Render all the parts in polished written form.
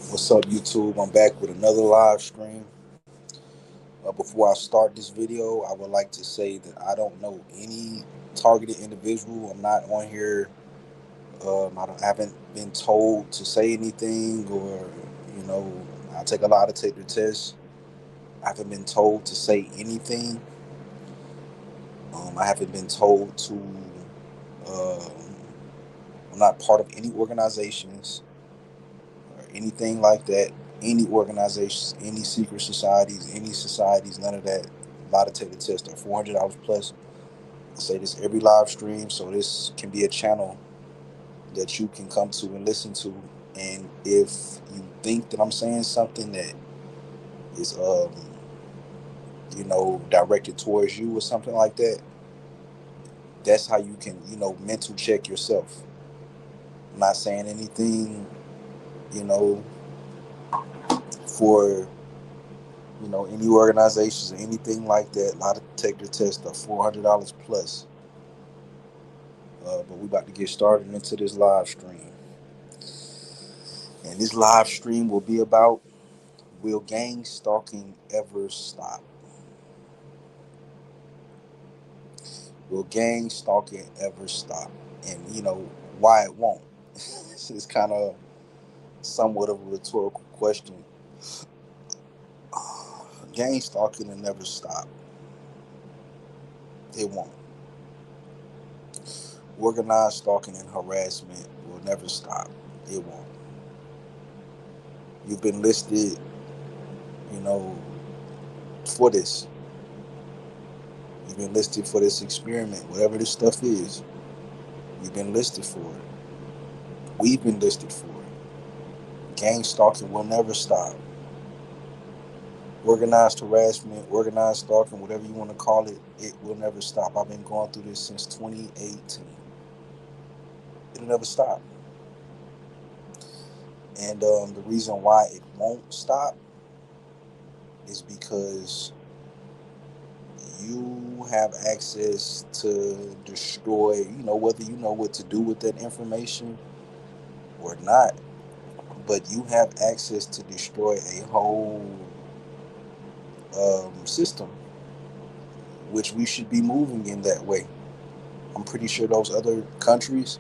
What's up, YouTube? I'm back with another live stream. Before I start this video, I would like to say that I don't know any targeted individual. I'm not on here. I haven't been told to say anything, or you know, I take a lot to take the test. I haven't been told to say anything. I haven't been told to. Um, I'm not part of any organizations or anything like that. Any organizations, any secret societies, none of that. A lot of take the test are $400 plus. I say this every live stream, so this can be a channel that you can come to and listen to. And if you think that I'm saying something that is, directed towards you or something like that, that's how you can, mental check yourself. I'm not saying anything, you know, for any organizations or anything like that. A lot of take the test are $400 plus. But we about to get started into this live stream, and this live stream will be about: will gang stalking ever stop? Will gang stalking ever stop? And why it won't. It's kind of somewhat of a rhetorical question. Gang stalking will never stop. It won't. Organized stalking and harassment will never stop. It won't. You've been listed, you know, for this. You've been listed for this experiment, whatever this stuff is. You've been listed for it. We've been listed for it. Gang stalking will never stop. Organized harassment, organized stalking, whatever you want to call it, it will never stop. I've been going through this since 2018. It'll never stop. And the reason why it won't stop is because you have access to destroy, whether you know what to do with that information or not, but you have access to destroy a whole system, which we should be moving in that way. I'm pretty sure those other countries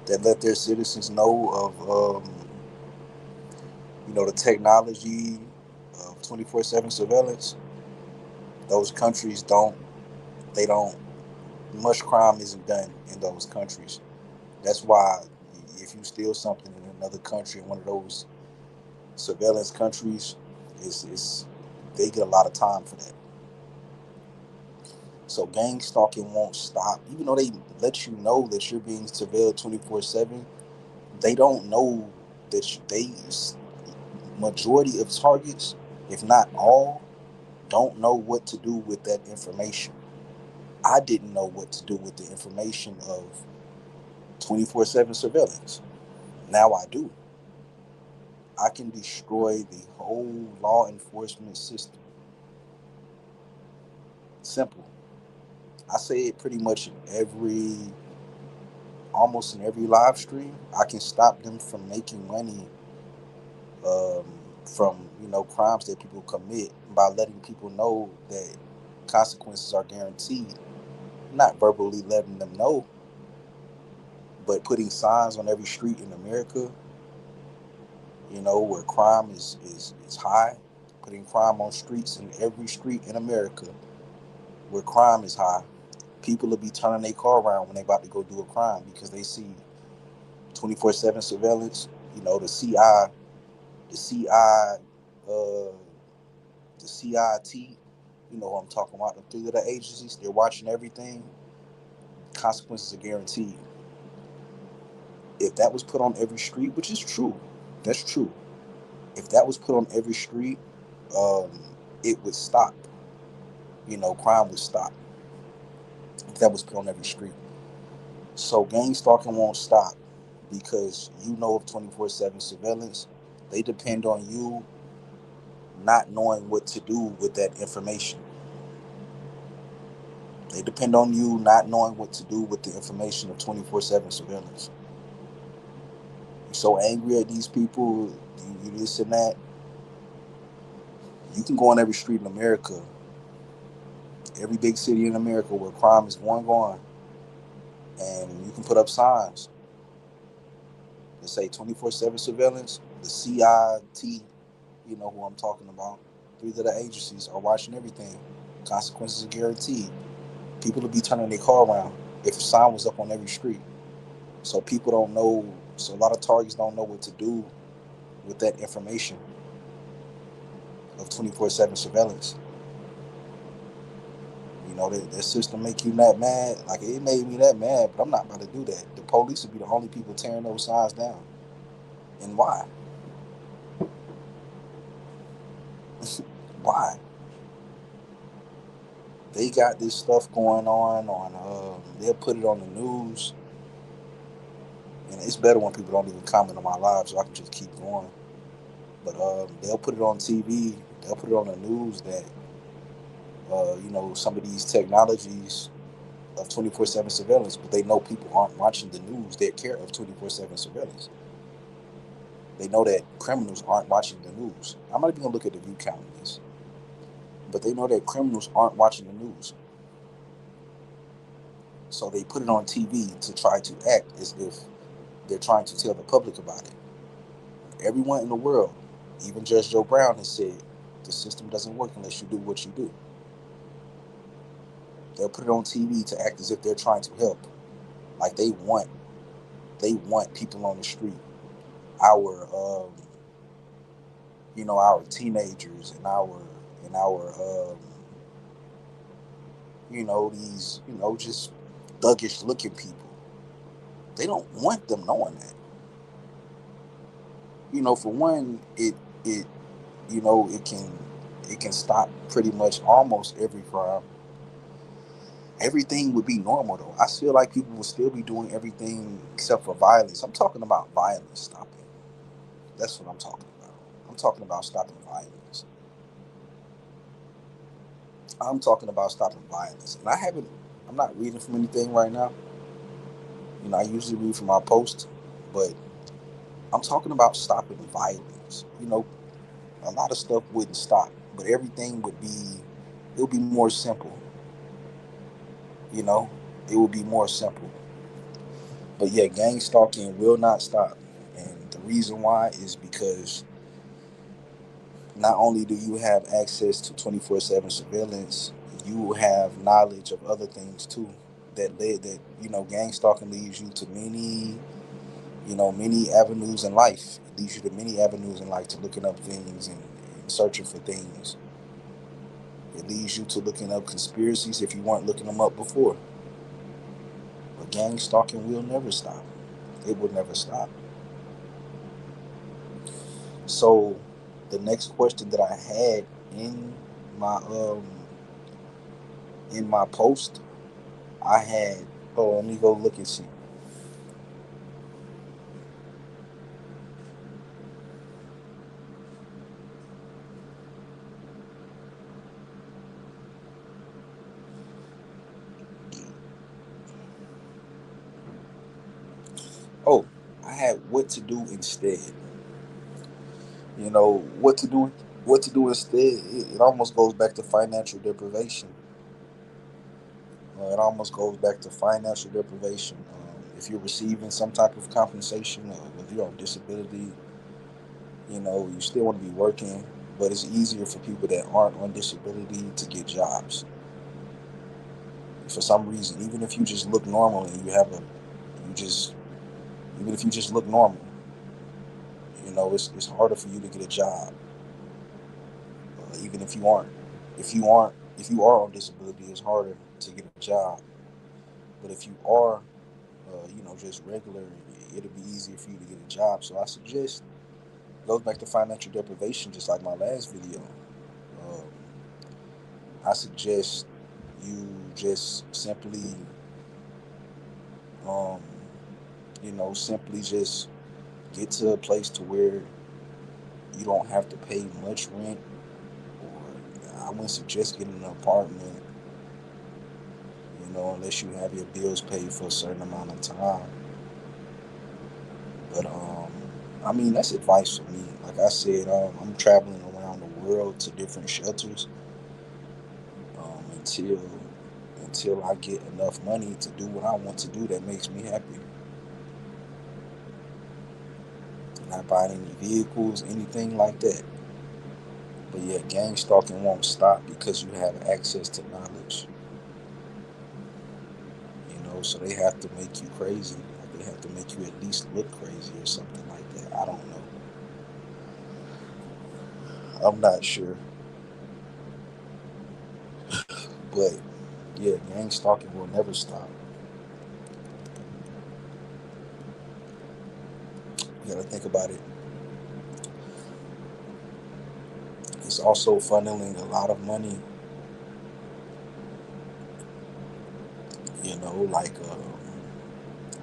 that let their citizens know of, the technology of 24/7 surveillance, those countries they don't, much crime isn't done in those countries. That's why if you steal something in another country, in one of those surveillance countries, is they get a lot of time for that. So gang stalking won't stop, even though they let you know that you're being surveilled 24/7. They don't know that they majority of targets, if not all, don't know what to do with that information. I didn't know what to do with the information of 24/7 surveillance. Now I do. I can destroy the whole law enforcement system. Simple. I say it pretty much in almost in every live stream. I can stop them from making money um, from crimes that people commit by letting people know that consequences are guaranteed. Not verbally letting them know, but putting signs on every street in America, where crime is high, putting crime on streets in every street in America where crime is high. People will be turning their car around when they about to go do a crime because they see 24/7 surveillance. The CI, the CI, uh, the CIT. You know what I'm talking about. The three little agencies. They're watching everything. Consequences are guaranteed. If that was put on every street, which is true, that's true. If that was put on every street, um, it would stop. Crime would stop if that was put on every street. So gang stalking won't stop because of 24/7 surveillance. They depend on you not knowing what to do with that information. They depend on you not knowing what to do with the information of 24/7 surveillance. You're so angry at these people. You listen that, you can go on every street in America, every big city in America where crime is going on, and you can put up signs that say 24/7 surveillance. The CIT, you know who I'm talking about. Three of the agencies are watching everything. Consequences are guaranteed. People will be turning their car around if a sign was up on every street. So people don't know. So a lot of targets don't know what to do with that information of 24/7 surveillance. You know, that system make you that mad. Like, it made me that mad, but I'm not about to do that. The police would be the only people tearing those signs down. And why? Why? They got this stuff going on. They'll put it on the news, and it's better when people don't even comment on my live, so I can just keep going. But they'll put it on TV. They'll put it on the news that some of these technologies of 24/7 surveillance, but they know people aren't watching the news that care of 24/7 surveillance. They know that criminals aren't watching the news. I'm not even gonna look at the view count of this, but they know that criminals aren't watching the news. So they put it on TV to try to act as if they're trying to tell the public about it. Everyone in the world, even Judge Joe Brown, has said the system doesn't work unless you do what you do. They'll put it on TV to act as if they're trying to help. Like they want people on the street, our our teenagers and our these just thuggish looking people. They don't want them knowing that. For one, it it can stop pretty much almost every crime. Everything would be normal though. I feel like people will still be doing everything except for violence. I'm talking about violence stopping. That's what I'm talking about. I'm talking about stopping violence. I'm talking about stopping violence. And I'm not reading from anything right now. I usually read from our post, but I'm talking about stopping violence. A lot of stuff wouldn't stop, but everything it would be more simple. You know, it would be more simple. But yeah, gang stalking will not stop. And the reason why is because not only do you have access to 24/7 surveillance, you have knowledge of other things too. Gang stalking leads you to many avenues in life. It leads you to many avenues in life to looking up things and searching for things. It leads you to looking up conspiracies if you weren't looking them up before. But gang stalking will never stop. It will never stop. So the next question that I had in my post, I had, oh, let me go look and see. Oh, I had what to do instead. What to do. What to do instead? It almost goes back to financial deprivation. It almost goes back to financial deprivation. If you're receiving some type of compensation, if you're on disability, you still want to be working, but it's easier for people that aren't on disability to get jobs. For some reason, even if you just look normal and you just, even if you just look normal, it's harder for you to get a job. Even if you are on disability, it's harder to get a job. But if you are, just regular, it'll be easier for you to get a job. So I suggest, goes back to financial deprivation, just like my last video. Um, I suggest you just um, simply just get to a place to where you don't have to pay much rent, or I wouldn't suggest getting an apartment, unless you have your bills paid for a certain amount of time. But I mean, that's advice for me. Like I said, I'm traveling around the world to different shelters until I get enough money to do what I want to do that makes me happy. Not buying any vehicles, anything like that. But yeah, gang stalking won't stop because you have access to knowledge. So they have to make you crazy. Like they have to make you at least look crazy or something like that. I don't know. I'm not sure. But yeah, gang stalking will never stop. You gotta think about it. It's also funneling a lot of money, like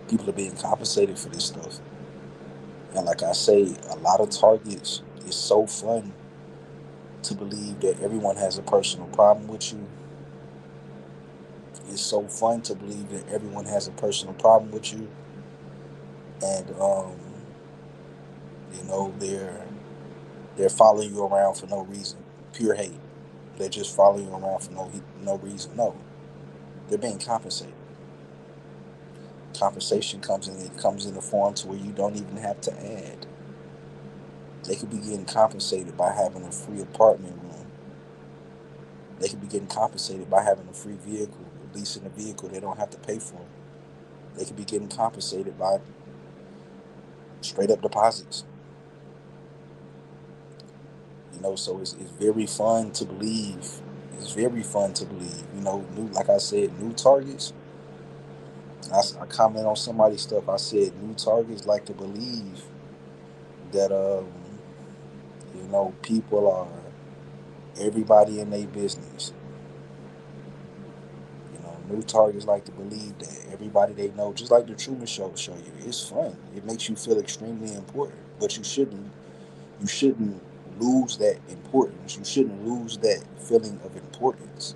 people are being compensated for this stuff. And like I say, a lot of targets, it's so fun to believe that everyone has a personal problem with you. It's so fun to believe that everyone has a personal problem with you. And they're following you around for no reason. Pure hate. They're just following you around for no reason. No. They're being compensated. Compensation comes in the form to where you don't even have to add. They could be getting compensated by having a free apartment room. They could be getting compensated by having a free vehicle, leasing a vehicle they don't have to pay for. They could be getting compensated by straight up deposits. So it's very fun to believe. It's very fun to believe. New, like I said, new targets. I comment on somebody's stuff. I said new targets like to believe that people are everybody in their business. New targets like to believe that everybody they know, just like the Truman Show show you, it's fun. It makes you feel extremely important, but you shouldn't. You shouldn't lose that importance. You shouldn't lose that feeling of importance.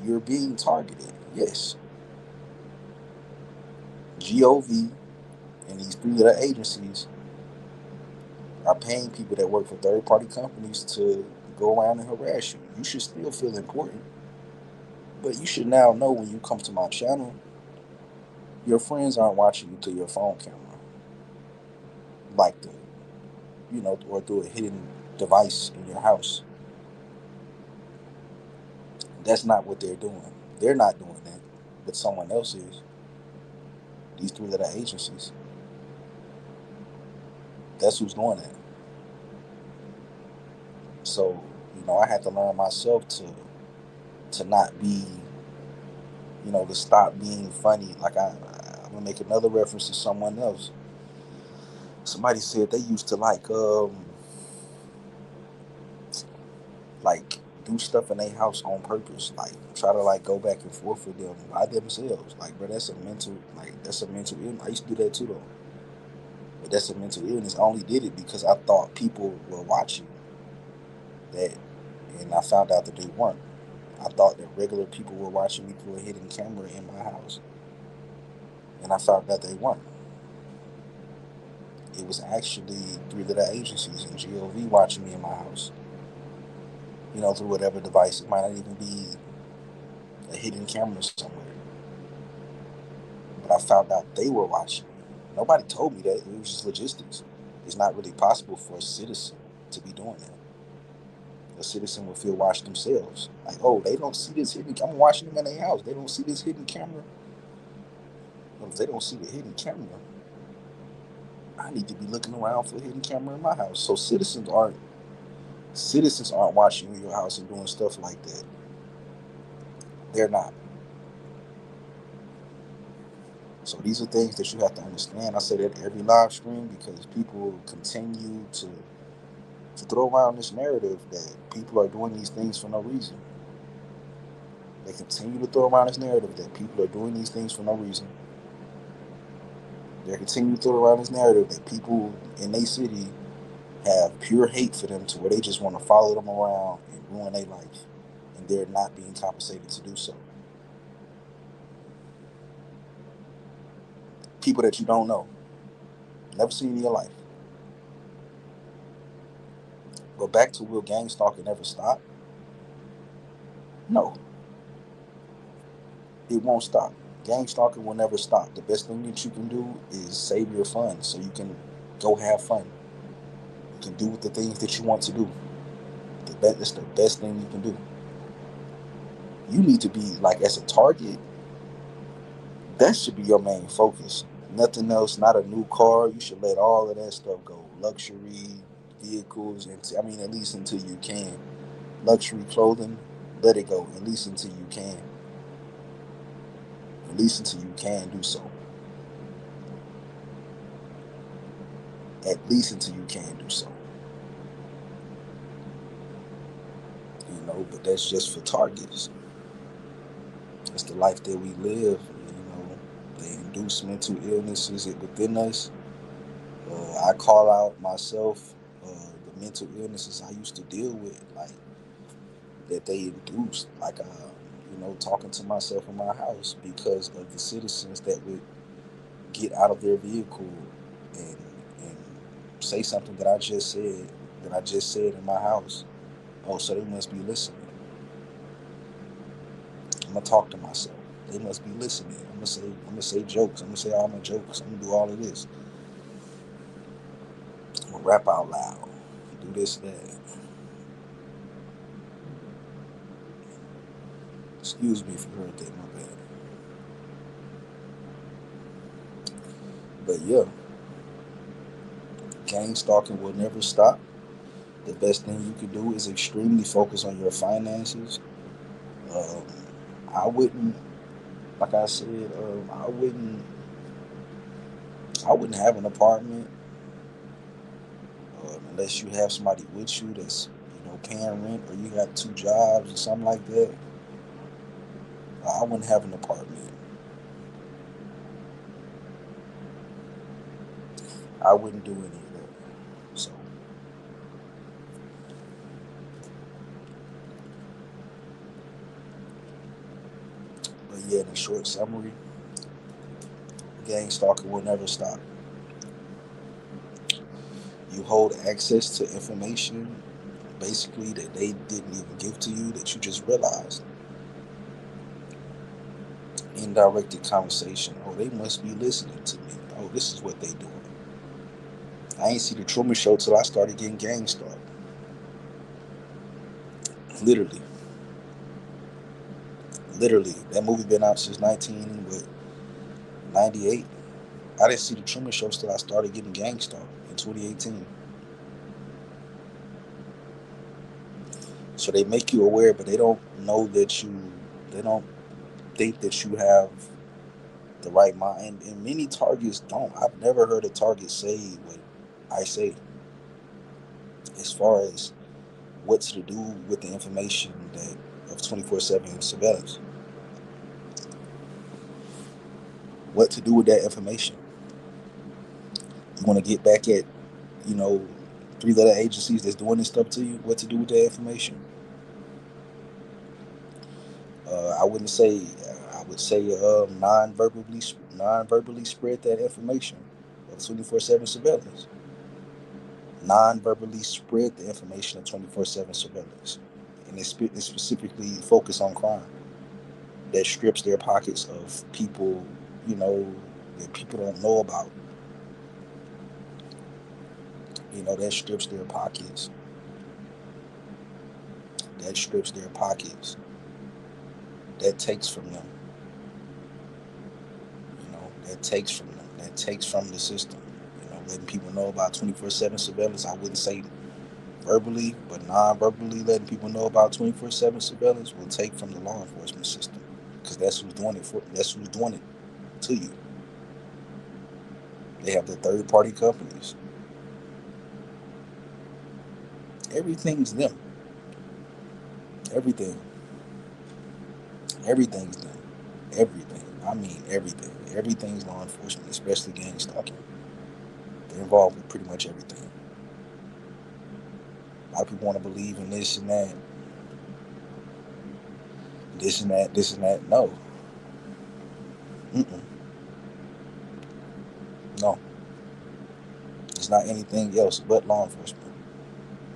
You're being targeted. Yes, Gov and these three little agencies are paying people that work for third-party companies to go around and harass you. You should still feel important, but you should now know when you come to my channel, your friends aren't watching you through your phone camera, like or through a hidden device in your house. That's not what they're doing. They're not doing that, but someone else is. These three little agencies. That's who's doing that. So, I had to learn myself to not be, to stop being funny. Like I'm gonna make another reference to someone else. Somebody said they used to like do stuff in their house on purpose, like try to like go back and forth with them by themselves. Like, bro, that's a mental illness. I used to do that too though, but that's a mental illness. I only did it because I thought people were watching that, and I found out that they weren't. I thought that regular people were watching me through a hidden camera in my house, and I found out they weren't. It was actually three little agencies in GOV watching me in my house, through whatever device. It might not even be a hidden camera somewhere. But I found out they were watching me. Nobody told me that. It was just logistics. It's not really possible for a citizen to be doing that. A citizen will feel watched themselves. Like, oh, they don't see this hidden. I'm watching them in their house. They don't see this hidden camera. Well, if they don't see the hidden camera, I need to be looking around for a hidden camera in my house. So citizens aren't watching your house and doing stuff like that. They're not. So these are things that you have to understand. I say that every live stream because people continue to throw around this narrative that people are doing these things for no reason. They continue to throw around this narrative that people are doing these things for no reason. They continue to throw around this narrative that people in their city have pure hate for them to where they just want to follow them around and ruin their life. And they're not being compensated to do so. People that you don't know, never seen in your life. But back to, will gang stalking ever stop? No, it won't stop. Gang stalking will never stop. The best thing that you can do is save your funds so you can go have fun. You can do the things that you want to do. That's the best thing you can do. You need to be like, as a target, that should be your main focus. Nothing else, not a new car. You should let all of that stuff go. Luxury vehicles, and I mean, at least until you can. Luxury clothing, let it go. At least until you can. At least until you can do so. At least until you can do so. But that's just for targets. It's the life that we live. They induce mental illnesses within us. I call out myself, the mental illnesses I used to deal with, like, that they induced, like, talking to myself in my house because of the citizens that would get out of their vehicle and and say something that I just said in my house. Oh, so they must be listening. I'm gonna talk to myself. They must be listening. I'm gonna say jokes. I'm gonna say all my jokes. I'm gonna do all of this. I'm gonna rap out loud. Do this, that. Excuse me if you heard that, my bad. But yeah, gang stalking will never stop. The best thing you can do is extremely focus on your finances. Um, I wouldn't, like I said, I wouldn't have an apartment unless you have somebody with you that's paying rent, or you got two jobs or something like that. I wouldn't have an apartment. I wouldn't do any of that. So, but yeah, in a short summary, gang stalking will never stop. You hold access to information basically that they didn't even give to you, that you just realized. Indirected conversation. Oh, they must be listening to me. Oh, this is what they doing. I ain't see the Truman Show till I started getting gang stalked. Literally, literally. That movie been out since 1998. I didn't see the Truman Show till I started getting gang stalked in 2018. So they make you aware, but they don't know that you. They don't think that you have the right mind. And many targets don't. I've never heard a target say what I say, as far as what to do with the information that of 24/7 surveillance. What to do with that information? You want to get back at, you know, three-letter agencies that's doing this stuff to you? What to do with that information? I wouldn't say. I would say non-verbally spread that information of 24/7 surveillance. Non-verbally spread the information of 24/7 surveillance, and it specifically focus on crime that strips their pockets of people, you know, that people don't know about. That strips their pockets. That strips their pockets. That takes from them. That takes from them. That takes from the system. Letting people know about 24/7 surveillance. I wouldn't say verbally, but non-verbally letting people know about 24/7 surveillance will take from the law enforcement system, because that's who's doing it for. That's who's doing it to you. They have the third-party companies. Everything's them. Everything. Everything's them. Everything. I mean everything. Everything's law enforcement, especially gang stalking. They're involved with pretty much everything. A lot of people want to believe in this and that, this and that, this and that. No. Mm-mm. No. It's not anything else but law enforcement.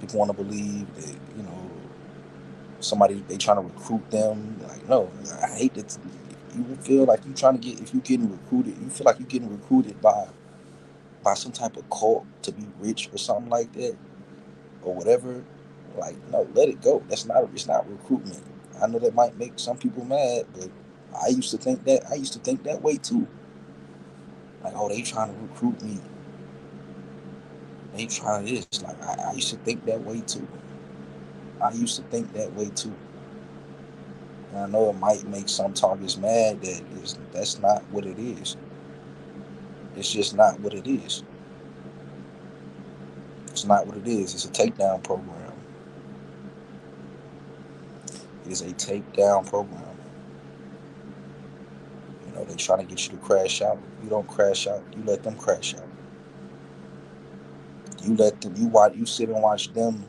People want to believe that, somebody, they trying to recruit them. Like, no, I hate that. You feel like you trying to get, if you getting recruited, you feel like you getting recruited by some type of cult to be rich or something like that, or whatever. Like, no, let it go. It's not recruitment. I know that might make some people mad, but I used to think that way too. Like, oh, they trying to recruit me. They trying this. Like, I used to think that way too. I used to think that way too. And I know it might make some targets mad that's not what it is. It's just not what it is. It's not what it is. It's a takedown program. It is a takedown program. They trying to get you to crash out. You don't crash out. You let them crash out. You let them. You sit and watch them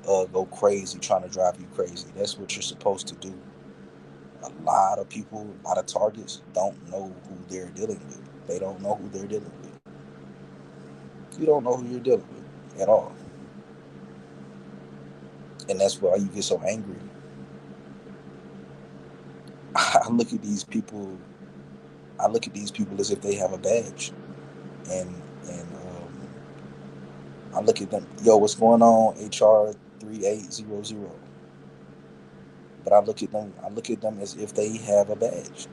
go crazy, trying to drive you crazy. That's what you're supposed to do. A lot of people, a lot of targets don't know who they're dealing with. They don't know who they're dealing with. You don't know who you're dealing with at all. And that's why you get so angry. I look at these people. I look at these people as if they have a badge, and I look at them. Yo, what's going on? HR 3800. But I look at them. I look at them as if they have a badge.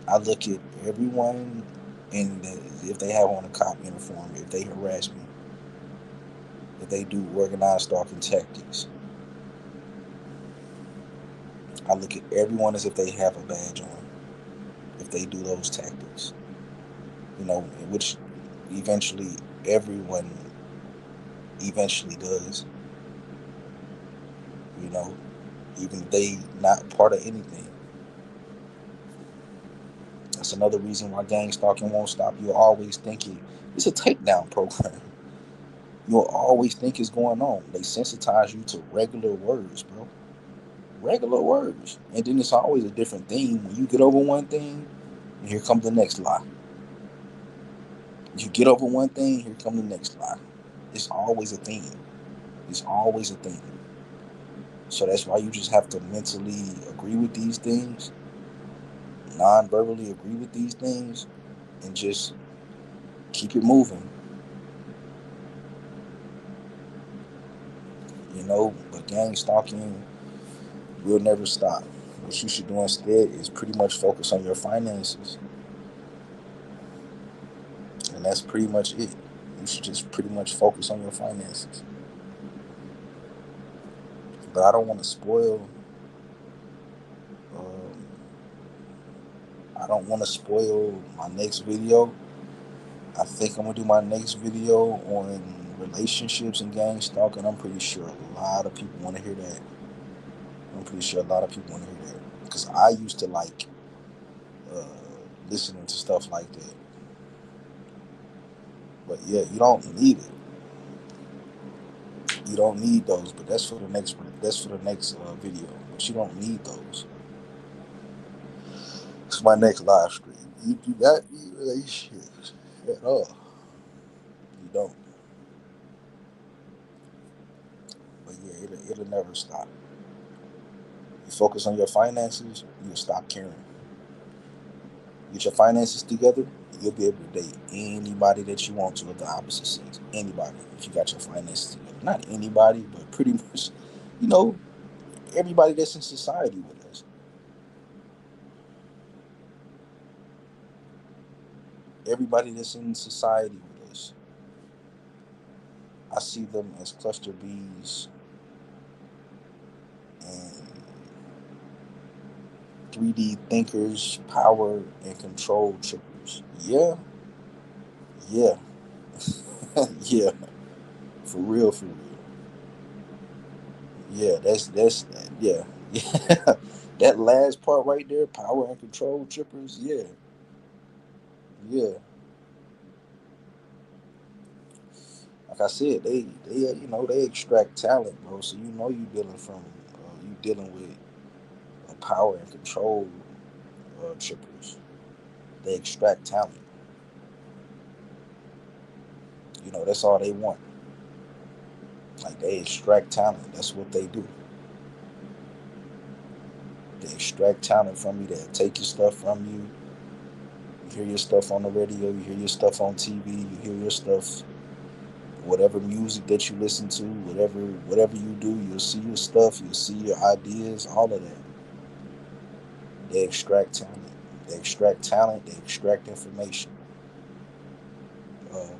I look at everyone if they have on a cop uniform, if they harass me, if they do organized stalking tactics. I look at everyone as if they have a badge on, if they do those tactics. Which eventually everyone eventually does. You know, even if they not part of anything. That's another reason why gang stalking won't stop. You'll always think it's a takedown program. You'll always think it's going on. They sensitize you to regular words, bro. Regular words. And then it's always a different theme. When you get over one thing, and here comes the next lie. You get over one thing, here comes the next lie. It's always a theme. It's always a theme. So that's why you just have to mentally agree with these things, non-verbally agree with these things, and just keep it moving. But gang stalking will never stop. What you should do instead is pretty much focus on your finances. And that's pretty much it. You should just pretty much focus on your finances. But I don't want to spoil. Um, I don't want to spoil my next video. I think I'm gonna do my next video on relationships and gang stalking. I'm pretty sure a lot of people want to hear that. I'm pretty sure a lot of people want to hear that because I used to like uh, listening to stuff like that. But yeah, you don't need it. You don't need those. But that's for the next. That's for the next video. But you don't need those. It's my next live stream. You do that, you shit at all. You don't. But yeah, it'll never stop. You focus on your finances, you'll stop caring. Get your finances together, you'll be able to date anybody that you want to of the opposite sex. Anybody, if you got your finances together. Not anybody, but pretty much, you know, everybody that's in society with us. Everybody that's in society with us. I see them as cluster bees and 3D thinkers, power and control trippers. Yeah, yeah, yeah. For real, for real. Yeah, that's yeah, yeah. That last part right there, power and control trippers. Yeah, yeah. Like I said, they extract talent, bro. So you dealing with power and control trippers. They extract talent. That's all they want. Like they extract talent. That's what they do. They extract talent from you. They take your stuff from you. You hear your stuff on the radio. You hear your stuff on TV. You hear your stuff. Whatever music that you listen to, whatever you do, you'll see your stuff. You'll see your ideas. All of that. They extract talent. They extract talent. They extract information. But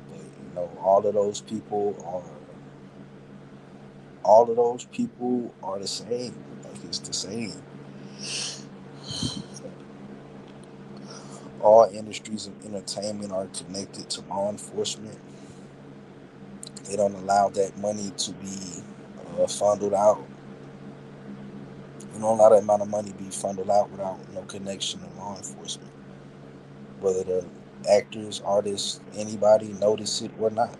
all of those people are the same. Like it's the same. All industries of entertainment are connected to law enforcement. They don't allow that money to be funneled out. You don't allow that amount of money to be funneled out without no connection to law enforcement. Whether the actors, artists, anybody notice it or not,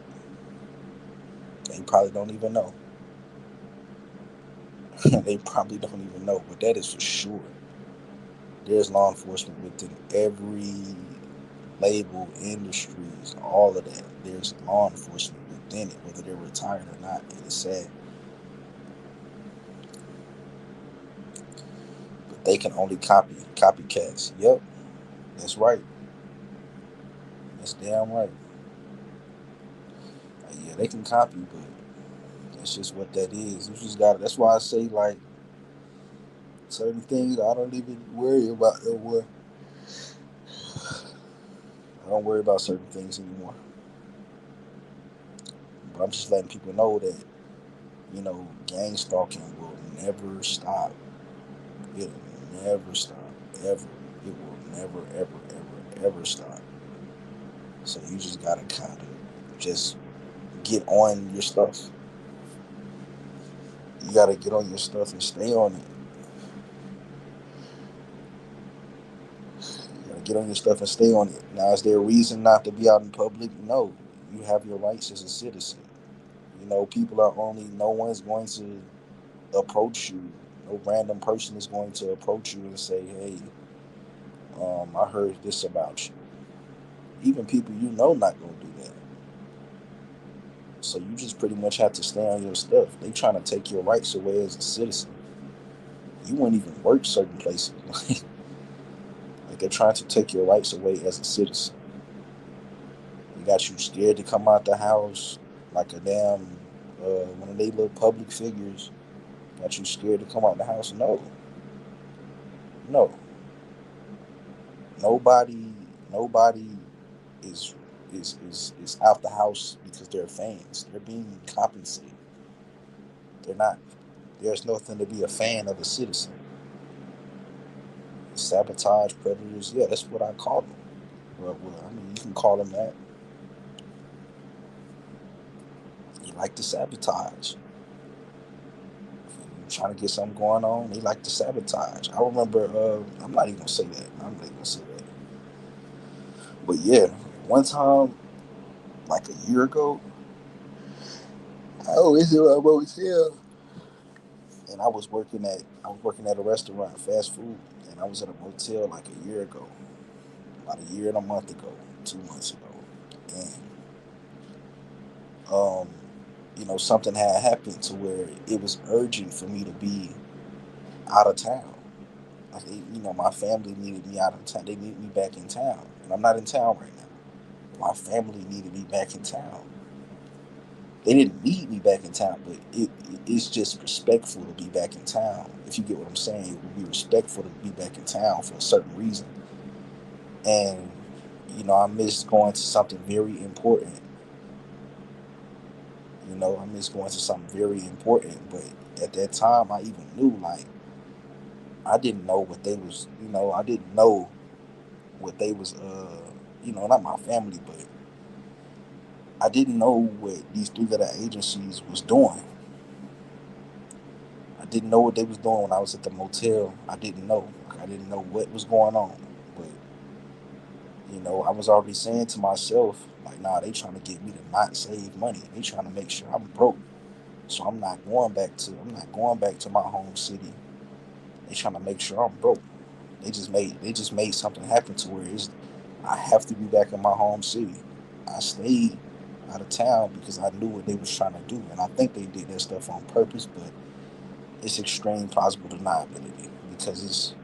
they probably don't even know. They probably don't even know, but that is for sure. There's law enforcement within every label, industries, all of that. There's law enforcement within it, whether they're retired or not. And it's sad. But they can only copycats. Yep, that's right. That's damn right. Like, yeah, they can copy, but that's just what that is. You just got. That's why I say like certain things I don't even worry about no more. I don't worry about certain things anymore. But I'm just letting people know that gang stalking will never stop. It'll never stop. Ever. It will never, ever, ever, ever stop. So you just gotta kind of just get on your stuff. You gotta get on your stuff and stay on it. You gotta get on your stuff and stay on it. Now, is there a reason not to be out in public? No. You have your rights as a citizen. People are only, no one's going to approach you. No random person is going to approach you and say, hey, I heard this about you. Even people not going to do that. So you just pretty much have to stay on your stuff. They trying to take your rights away as a citizen. You wouldn't even work certain places. Like they're trying to take your rights away as a citizen. They got you scared to come out the house like a damn one of they little public figures. Got you scared to come out the house? No, no. Nobody is is out the house because they're fans. They're being compensated. They're not. There's nothing to be a fan of a citizen. Sabotage predators. Yeah, that's what I call them. Well, I mean, you can call them that. They like to sabotage. You're trying to get something going on, they like to sabotage. I remember. I'm not even gonna say that. I'm not even gonna say that. But yeah, one time, like a year ago, I was in my motel, and I was working at a restaurant, fast food, and I was at a motel like a year ago, about a year and a month ago, 2 months ago, and um, something had happened to where it was urgent for me to be out of town. Like, my family needed me out of town. They needed me back in town, and I'm not in town right now. My family needed me back in town. They didn't need me back in town, but it's just respectful to be back in town. If you get what I'm saying, it would be respectful to be back in town for a certain reason. And I missed going to something very important. I missed going to something very important. But at that time, I even knew like I didn't know what they was. I didn't know what they was. Not my family, but I didn't know what these three letter agencies was doing. I didn't know what they was doing when I was at the motel. I didn't know. I didn't know what was going on. But I was already saying to myself, like, nah, they trying to get me to not save money. They trying to make sure I'm broke. So I'm not going back to my home city. They trying to make sure I'm broke. They just made something happen to where I have to be back in my home city. I stayed out of town because I knew what they was trying to do, and I think they did that stuff on purpose. But it's extreme plausible deniability because it's,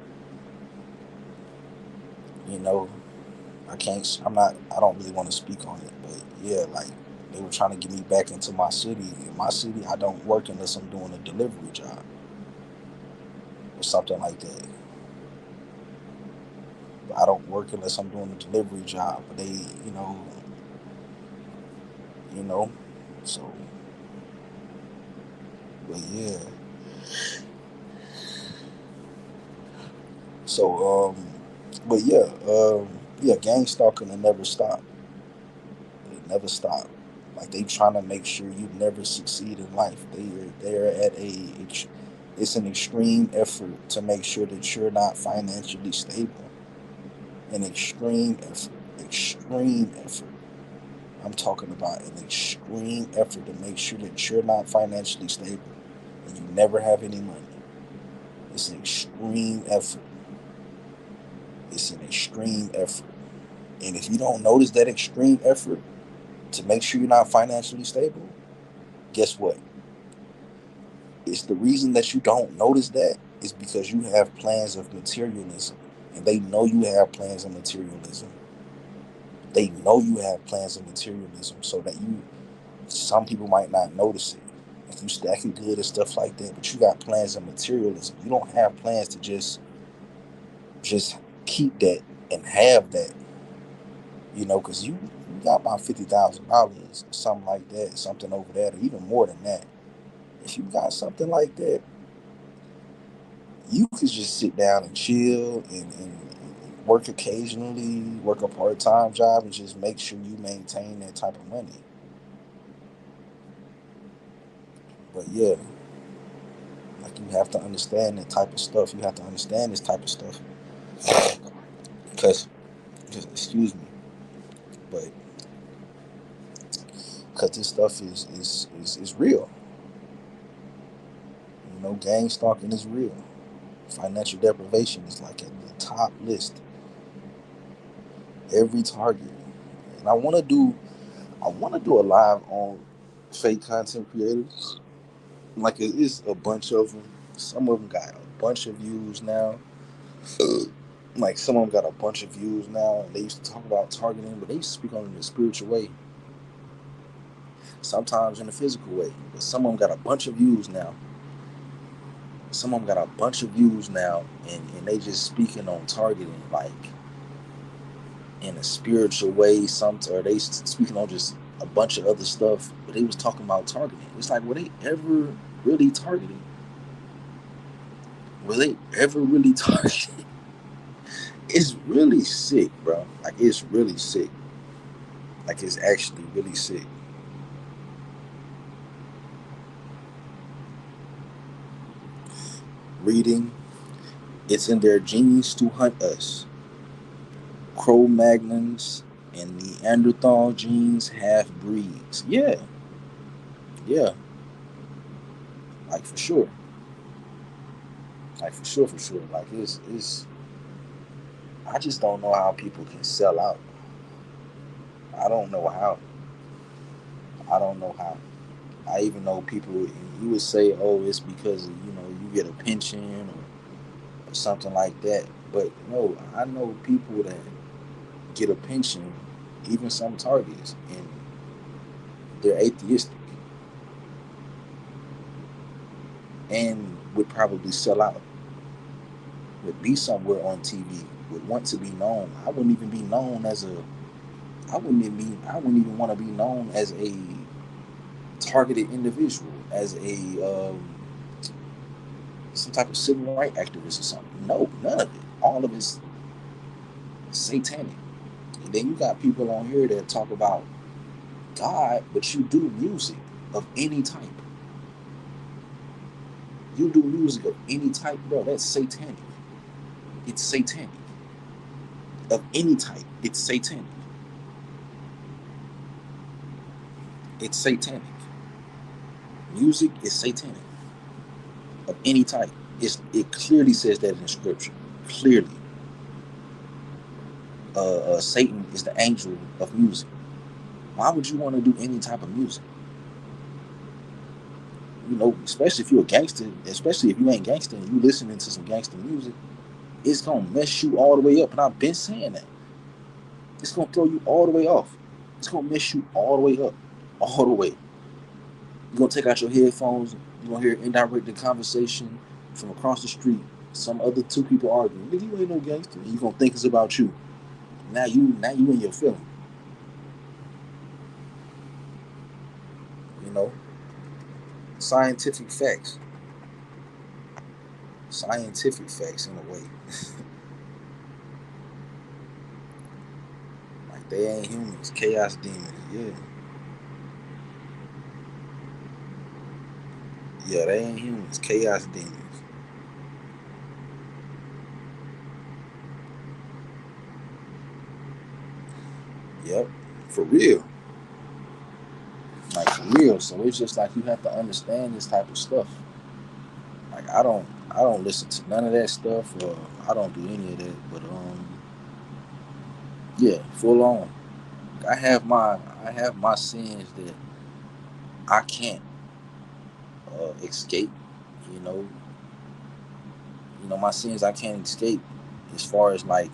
you know, I can't. I'm not. I don't really want to speak on it, but yeah, like they were trying to get me back into my city. In my city, I don't work unless I'm doing a delivery job or something like that. But I don't work unless I'm doing a delivery job. But they, you know. So, but yeah. So, but yeah, yeah, gang stalking will never stop. It never stop. Like they trying to make sure you never succeed in life. They're at it's an extreme effort to make sure that you're not financially stable. An extreme effort. Extreme effort. I'm talking about an extreme effort to make sure that you're not financially stable and you never have any money. It's an extreme effort. It's an extreme effort. And if you don't notice that extreme effort to make sure you're not financially stable, guess what? It's the reason that you don't notice that is because you have plans of materialism. And they know you have plans of materialism. They know you have plans of materialism so that some people might not notice it. If you stacking good and stuff like that, but you got plans of materialism. You don't have plans to just keep that and have that, because you got about $50,000 or something like that, something over that, or even more than that. If you got something like that, you could just sit down and chill and work occasionally, work a part-time job, and just make sure you maintain that type of money. But yeah, like you have to understand that type of stuff. You have to understand this type of stuff because, just excuse me, but because this stuff is real. Gang stalking is real. Financial deprivation is like at the top list. Every target. And I want to do a live on fake content creators. Like it is a bunch of them. Some of them got a bunch of views now. Like some of them got a bunch of views now. They used to talk about targeting, but they used to speak on it in a spiritual way. Sometimes in a physical way. But some of them got a bunch of views now. Some of them got a bunch of views now, and they just speaking on targeting like in a spiritual way. Or they speaking on just a bunch of other stuff, but they was talking about targeting. It's like, were they ever really targeting? Were they ever really targeting? It's really sick, bro. Like it's really sick. Like it's actually really sick. Reading, it's in their genes to hunt us. Cro-Magnons and Neanderthal genes half breeds. Yeah, yeah, like for sure. Like for sure. Like it's. I just don't know how people can sell out. I don't know how. I don't know how. I even know people. You would say, "Oh, it's because you get a pension or something like that." But no, I know people that get a pension, even some targets, and they're atheistic and would probably sell out. Would be somewhere on TV. Would want to be known. I wouldn't even be known as a. I wouldn't even want to be known as a targeted individual, as a some type of civil rights activist or something. No, none of it. All of it's satanic. And then you got people on here that talk about God, but you do music of any type. You do music of any type, bro. That's satanic. It's satanic. Of any type, it's satanic. It's satanic. Music is satanic of any type. It clearly says that in scripture. Clearly, Satan is the angel of music. Why would you want to do any type of music? You know, especially if you're a gangster, especially if you ain't gangster and you listening to some gangster music, it's gonna mess you all the way up. And I've been saying that. It's gonna throw you all the way off. It's gonna mess you all the way up. All the way. You're gonna take out your headphones, you're gonna hear indirect conversation from across the street, some other two people arguing. Nigga, you ain't no gangster. And you're gonna think it's about you. Now you in your feeling. You know? Scientific facts. Scientific facts in a way. Like they ain't humans. Chaos demons. Yeah. Yeah, they ain't humans. Chaos demons. Yep. For real. Like for real. So it's just like you have to understand this type of stuff. Like I don't listen to none of that stuff or I don't do any of that. But yeah, full on. I have my sins that I can't escape. You know, my sins I can't escape. As far as like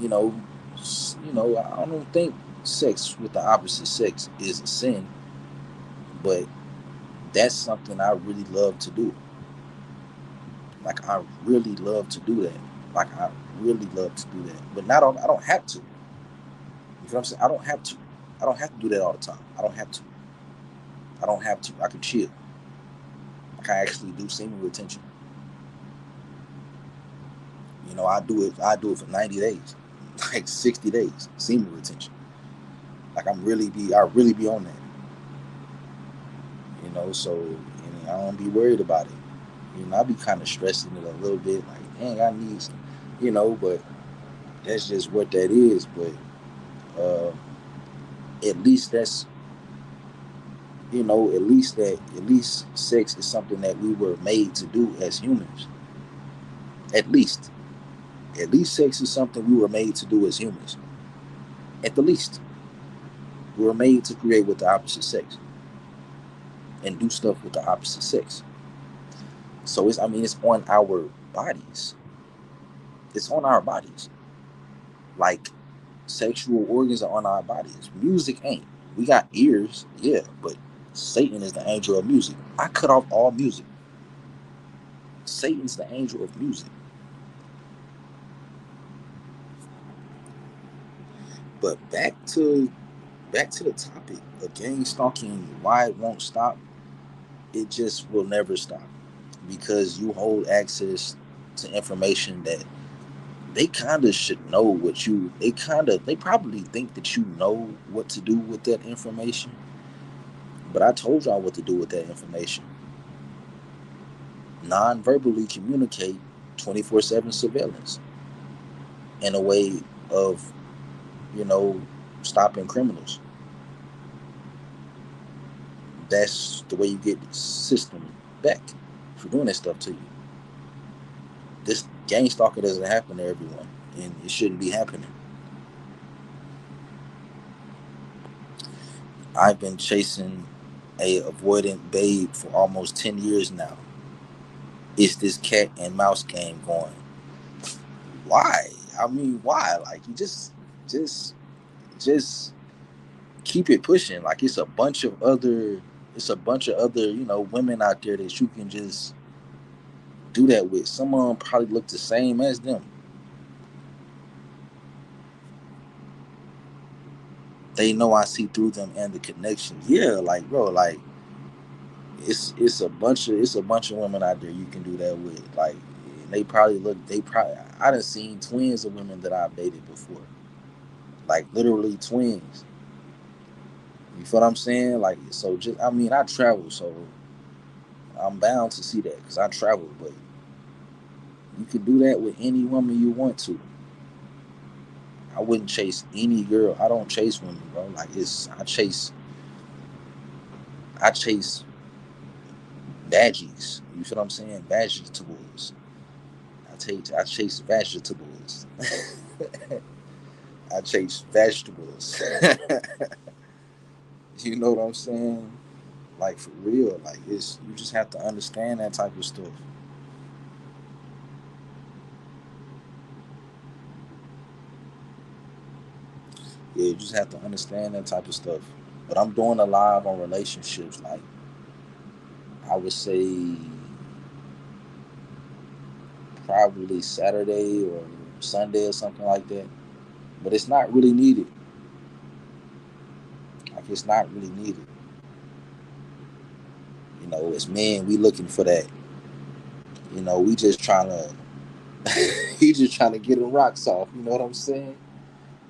you know, I don't think sex with the opposite sex is a sin, but that's something I really love to do. Like I really love to do that. Like I really love to do that. But not all, I don't have to. You know what I'm saying? I don't have to. I don't have to do that all the time. I don't have to. I don't have to. I can chill. Like I actually do semen retention. I do it for 90 days. Like 60 days. Semen retention. Like I really be on that. So I don't be worried about it. I be kind of stressing it a little bit, like, dang, I need some, but that's just what that is. But uh, at least at least sex is something that we were made to do as humans. At least, at least sex is something we were made to do as humans. At the least, we were made to create with the opposite sex and do stuff with the opposite sex. So it's on our bodies. It's on our bodies. Like sexual organs are on our bodies. Music ain't. We got ears, yeah, but Satan is the angel of music. I cut off all music. Satan's the angel of music. But back to the topic of gang stalking, why it won't stop. It just will never stop because you hold access to information that they kind of should know what you. They probably think that you know what to do with that information. But I told y'all what to do with that information. Non-verbally communicate 24/7 surveillance in a way of, you know, stopping criminals. That's the way you get the system back for doing that stuff to you. This gang stalking doesn't happen to everyone, and it shouldn't be happening. I've been chasing a avoidant babe for almost 10 years now. It's this cat and mouse game going. Why? I mean, why? Like you just just keep it pushing. Like it's a bunch of other, women out there that you can just do that with. Some of them probably look the same as them. They know I see through them and the connection. Yeah, like bro, like it's a bunch of women out there you can do that with. Like they probably I done seen twins of women that I've dated before. Like literally twins. You feel what I'm saying? Like so just I mean I travel, so I'm bound to see that because I travel, but you can do that with any woman you want to. I wouldn't chase any girl. I don't chase women, bro. Like I chase badgies. You feel what I'm saying? Vegetables. I chase vegetables. I chase vegetables. You know what I'm saying? Like for real. Like it's you just have to understand that type of stuff. Yeah, you just have to understand that type of stuff. But I'm doing a live on relationships, like I would say probably Saturday or Sunday or something like that. But it's not really needed. Like it's not really needed. You know, as men, we looking for that. You know, we just trying to he just trying to get them rocks off. You know what I'm saying?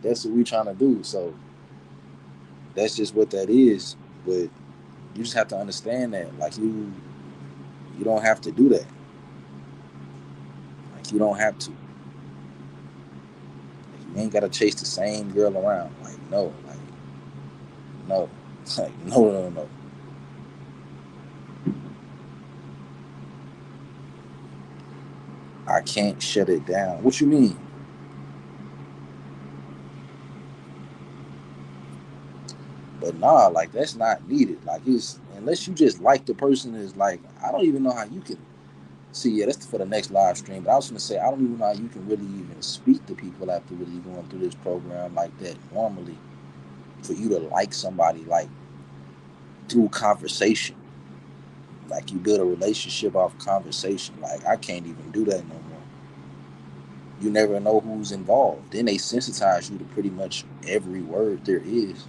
That's what we trying to do. So that's just what that is. But you just have to understand that. Like you don't have to do that. Like you don't have to. Like, you ain't gotta chase the same girl around. Like no. Like no. Like no. I can't shut it down. What you mean? But nah, like that's not needed. Like it's unless you just like the person is like I don't even know how you can see. Yeah, that's for the next live stream. But I was gonna say I don't even know how you can really even speak to people after really going through this program like that normally. For you to like somebody like through conversation, like you build a relationship off conversation. Like I can't even do that no more. You never know who's involved. Then they sensitize you to pretty much every word there is.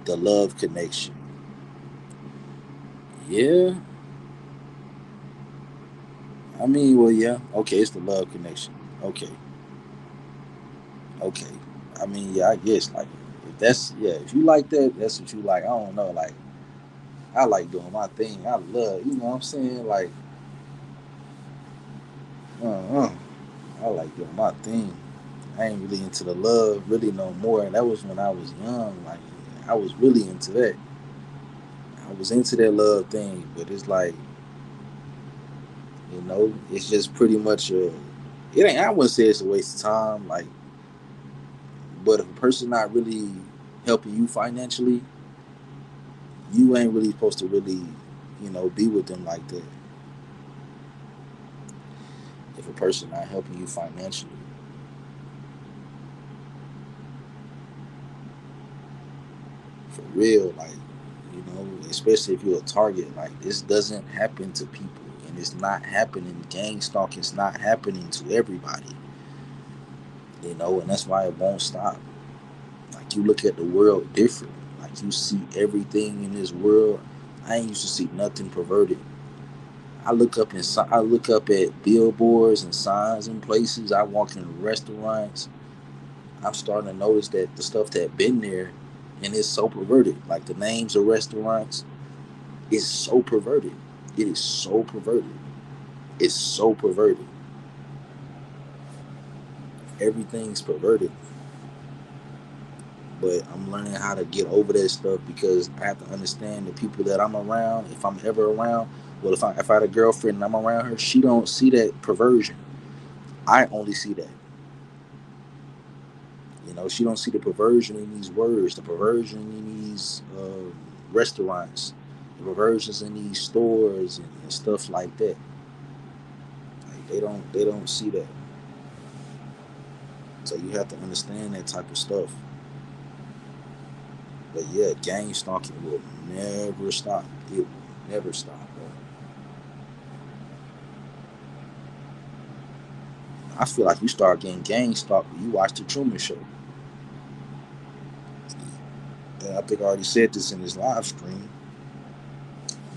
The love connection. Yeah, I mean, well, yeah. Okay, it's the love connection. Okay, okay. I mean, yeah, I guess like if that's yeah, if you like that, that's what you like. I don't know, like I like doing my thing. I love, you know what I'm saying? Like, uh, I like doing my thing. I ain't really into the love really no more. That was when I was young. Like, I was really into that. I was into that love thing, but it's like, it's just pretty much it ain't. I wouldn't say it's a waste of time. Like, but if a person not really helping you financially, you ain't really supposed to really, be with them like that. If a person not helping you financially, for real, like, especially if you're a target, like this doesn't happen to people, and it's not happening. Gang stalking is not happening to everybody, and that's why it won't stop. Like you look at the world different. Like you see everything in this world. I ain't used to see nothing perverted. I look up at billboards and signs in places. I walk in restaurants. I'm starting to notice that the stuff that been there, and it's so perverted. Like the names of restaurants is so perverted. It is so perverted. It's so perverted. Everything's perverted. But I'm learning how to get over that stuff because I have to understand the people that I'm around. If I'm ever around, well, if I had a girlfriend and I'm around her, she don't see that perversion. I only see that. She don't see the perversion in these words, the perversion in these restaurants, the perversions in these stores and stuff like that. Like they don't see that. So you have to understand that type of stuff. But yeah, gang stalking will never stop. It will never stop, bro. I feel like you start getting gang stalked when you watch the Truman Show. And I think I already said this in this live stream,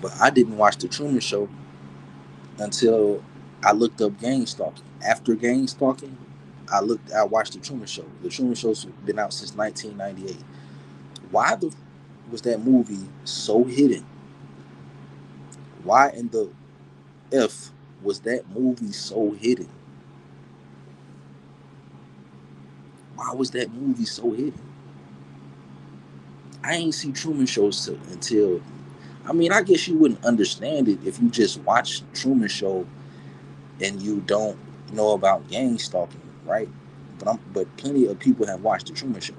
but I didn't watch the Truman Show until I looked up gang stalking. After gang stalking, I watched the Truman Show. The Truman Show's been out since 1998. Why the was that movie so hidden? Why in the F was that movie so hidden? Why was that movie so hidden? I ain't see Truman Shows until I mean, I guess you wouldn't understand it if you just watch Truman Show and you don't know about gang stalking, right? But plenty of people have watched the Truman Show.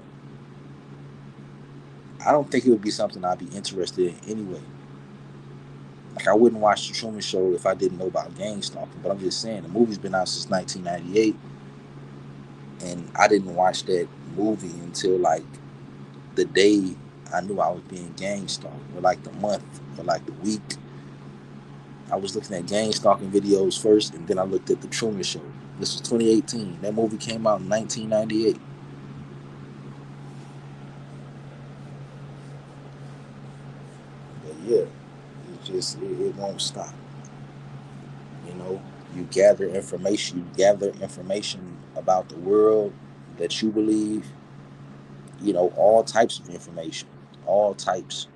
I don't think it would be something I'd be interested in anyway. Like I wouldn't watch the Truman Show if I didn't know about gang stalking. But I'm just saying the movie's been out since 1998, and I didn't watch that movie until like the day I knew I was being gang stalked, or like the month, or like the week. I was looking at gang stalking videos first, and then I looked at the Truman Show. This was 2018. That movie came out in 1998. But yeah, it won't stop. You know, you gather information about the world that you believe. You know, all types of information, all types.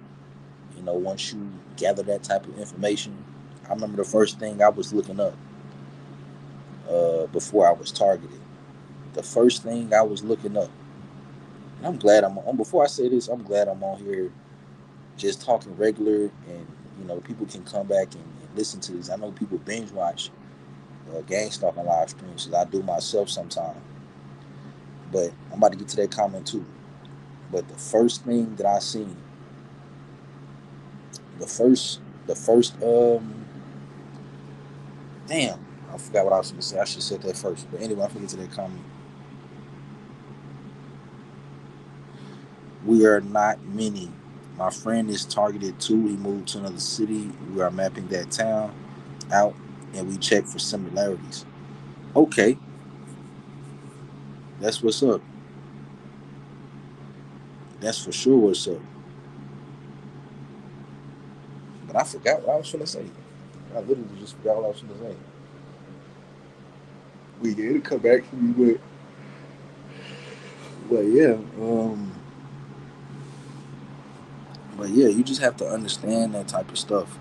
You know, once you gather that type of information, I remember the first thing I was looking up before I was targeted. The first thing I was looking up, and I'm glad I'm on. Before I say this, I'm glad I'm on here just talking regular, and you know, people can come back and listen to this. I know people binge watch gang stalking live streams, as I do myself sometimes. But I'm about to get to that comment too. But the first thing that I seen, the first damn, I forgot what I was going to say. I should have said that first. But anyway, I forget to that comment. We are not many. My friend is targeted too. He moved to another city. We are mapping that town out, and we check for similarities. Okay, that's what's up. That's for sure what's up. But I forgot what I was going to say. I literally just forgot what I was going to say. We did come back to me, but yeah, but yeah, you just have to understand that type of stuff.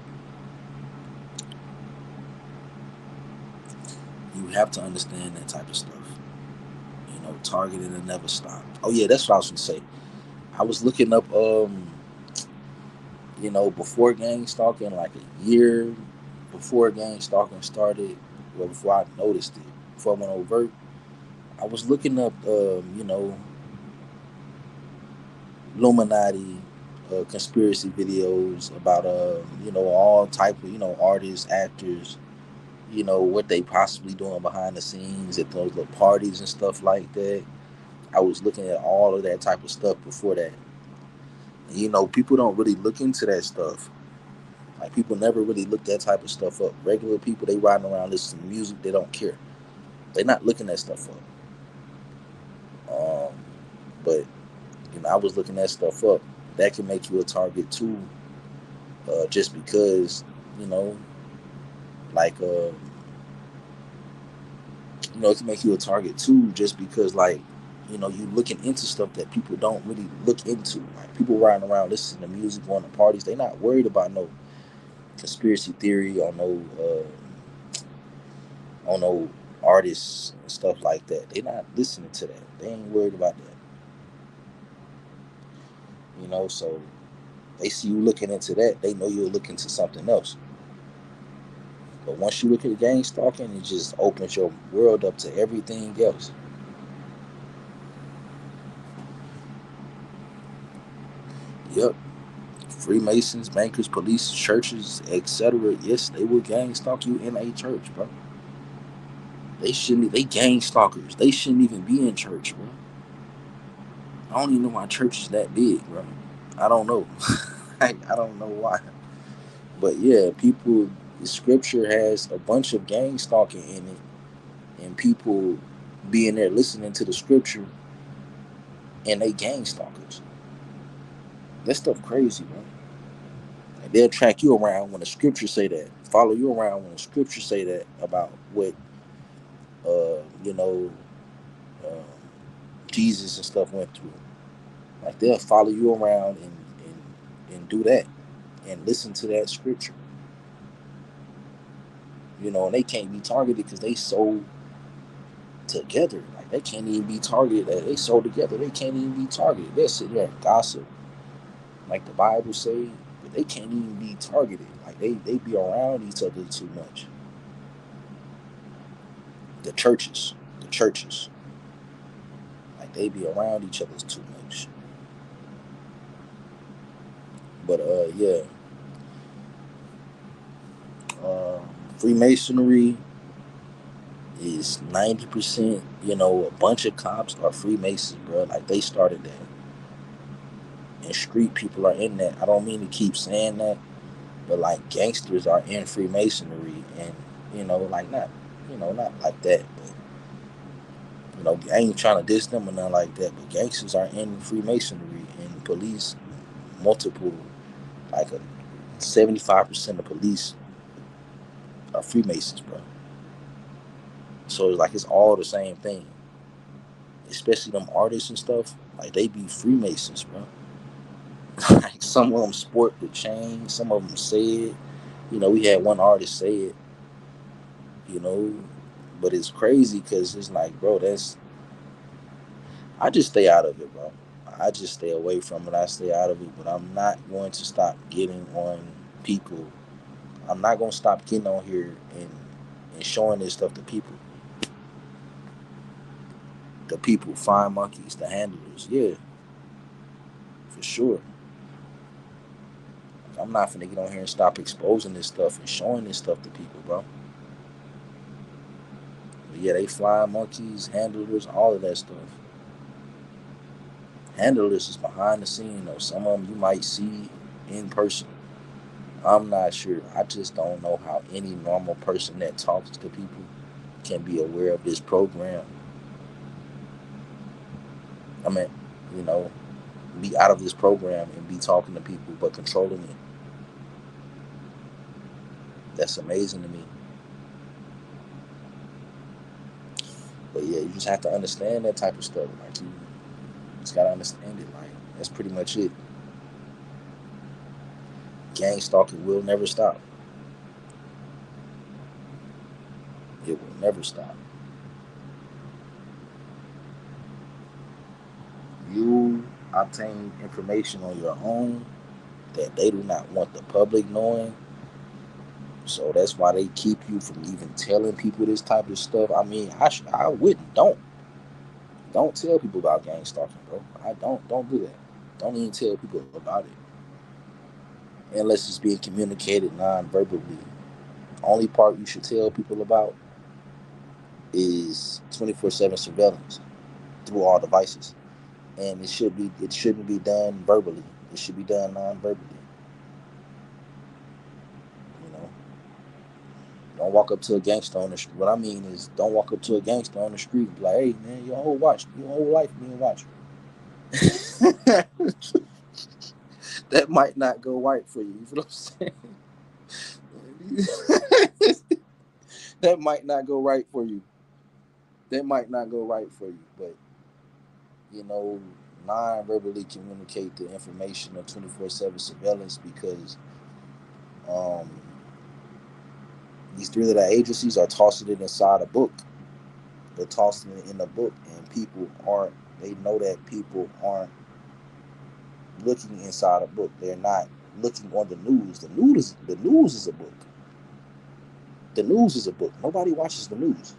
You have to understand that type of stuff. You know, targeting and never stop. Oh yeah, that's what I was gonna say. I was looking up, you know, before gang stalking, like a year before gang stalking started, well, before I noticed it, before I went overt, I was looking up, you know, Illuminati, conspiracy videos about, you know, all type of, you know, artists, actors, you know, what they possibly doing behind the scenes at those little parties and stuff like that. I was looking at all of that type of stuff before that. And, you know, people don't really look into that stuff. Like people never really look that type of stuff up. Regular people, they riding around listening to music, they don't care. They're not looking that stuff up. Um, but you know, I was looking that stuff up. That can make you a target too, just because you know, like you know, it can make you a target too, just because like you know, you looking into stuff that people don't really look into. Like people riding around listening to music, going to parties, they not worried about no conspiracy theory or no artists and stuff like that. They not listening to that. They ain't worried about that. You know, so they see you looking into that, they know you'll look into something else. But once you look at gang stalking, it just opens your world up to everything else. Yep. Freemasons, bankers, police, churches, etc. Yes, they will gang stalk you in a church, bro. They shouldn't. They gang stalkers. They shouldn't even be in church, bro. I don't even know why church is that big, bro. I don't know. I don't know why. But yeah, people. The scripture has a bunch of gang stalking in it, and people being there listening to the scripture, and they gang stalkers. That stuff crazy, bro. Like they'll track you around when the scriptures say that. Follow you around when the scriptures say that about what you know uh, Jesus and stuff went through. Like they'll follow you around and do that and listen to that scripture. You know, and they can't be targeted because they so together. Like they can't even be targeted. They so together. They can't even be targeted. They're sitting there and gossip, like the Bible say. they can't even be targeted. Like they be around each other too much. The churches, the churches, like they be around each other too much. But yeah, um, Freemasonry is 90%. You know, a bunch of cops are Freemasons, bro. Like they started that, and street people are in that. I don't mean to keep saying that, but like gangsters are in Freemasonry, and like not, not like that, but I ain't trying to diss them or nothing like that. But gangsters are in Freemasonry, and police, multiple, like 75% of police are Freemasons, bro. So it's like it's all the same thing. Especially them artists and stuff, like they be Freemasons, bro. Like some of them sport the chain, some of them say it. We had one artist say it, you know, but it's crazy because it's like, bro, I just stay out of it, bro. I just stay away from it. I stay out of it, but I'm not going to stop getting on people. I'm not going to stop getting on here and showing this stuff to people. The people, fine monkeys, the handlers, yeah, for sure. I'm not finna get on here and stop exposing this stuff and showing this stuff to people, bro. But yeah, they flying monkeys, handlers, all of that stuff. Handlers is behind the scene, though. Some of them you might see in person. I'm not sure. I just don't know how any normal person that talks to people can be aware of this program. I mean, you know, be out of this program and be talking to people but controlling it. That's amazing to me. But yeah, you just have to understand that type of stuff. Like you just gotta understand it. Like that's pretty much it. Gang stalking will never stop. It will never stop. You obtain information on your own that they do not want the public knowing. So that's why they keep you from even telling people this type of stuff. I mean, I wouldn't. Don't tell people about gang stalking, bro. I don't do that. Don't even tell people about it unless it's being communicated non-verbally. Only part you should tell people about is 24/7 surveillance through all devices, and it shouldn't be done verbally. It should be done non-verbally. You know, don't walk up to a gangster on the street. What I mean is, don't walk up to a gangster on the street and be like, "Hey man, your whole life being watched." That might not go right for you. You know what I'm saying? That might not go right for you. That might not go right for you. But you know, non-verbally communicate the information of 24/7 surveillance because um, these three little agencies are tossing it inside a book. They're tossing it in a book, and people aren't. They know that people aren't looking inside a book. They're not looking on the news. The news is a book. The news is a book. Nobody watches the news.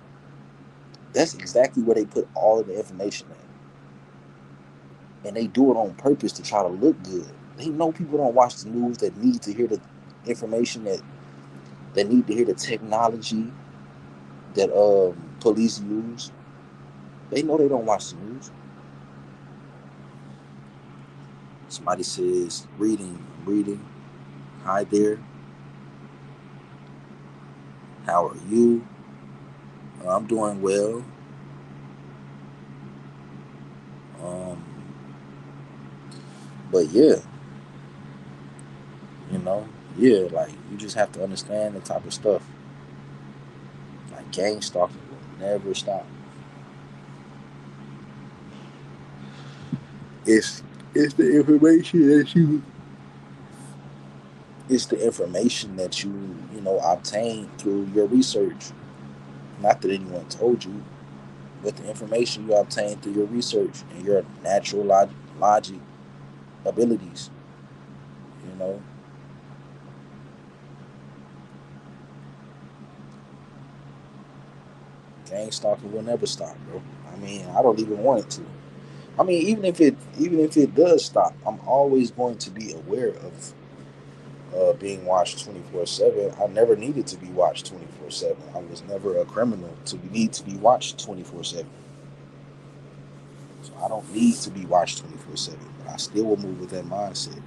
That's exactly where they put all of the information in. And they do it on purpose to try to look good. They know people don't watch the news that need to hear the information that need to hear the technology that police use. They know they don't watch the news. Somebody says reading. Hi there. How are you? I'm doing well. Um, but yeah, you know, yeah, like you just have to understand the type of stuff. Like gang stalking will never stop. It's it's the information that you it's the information that you obtain through your research. Not that anyone told you, but the information you obtain through your research and your natural logic abilities. You know, Gang stalking will never stop, bro. I mean, I don't even want it to. I mean, even if it does stop, I'm always going to be aware of being watched 24/7. I never needed to be watched 24/7. I was never a criminal to need to be watched 24/7. So I don't need to be watched 24/7. But I still will move with that mindset.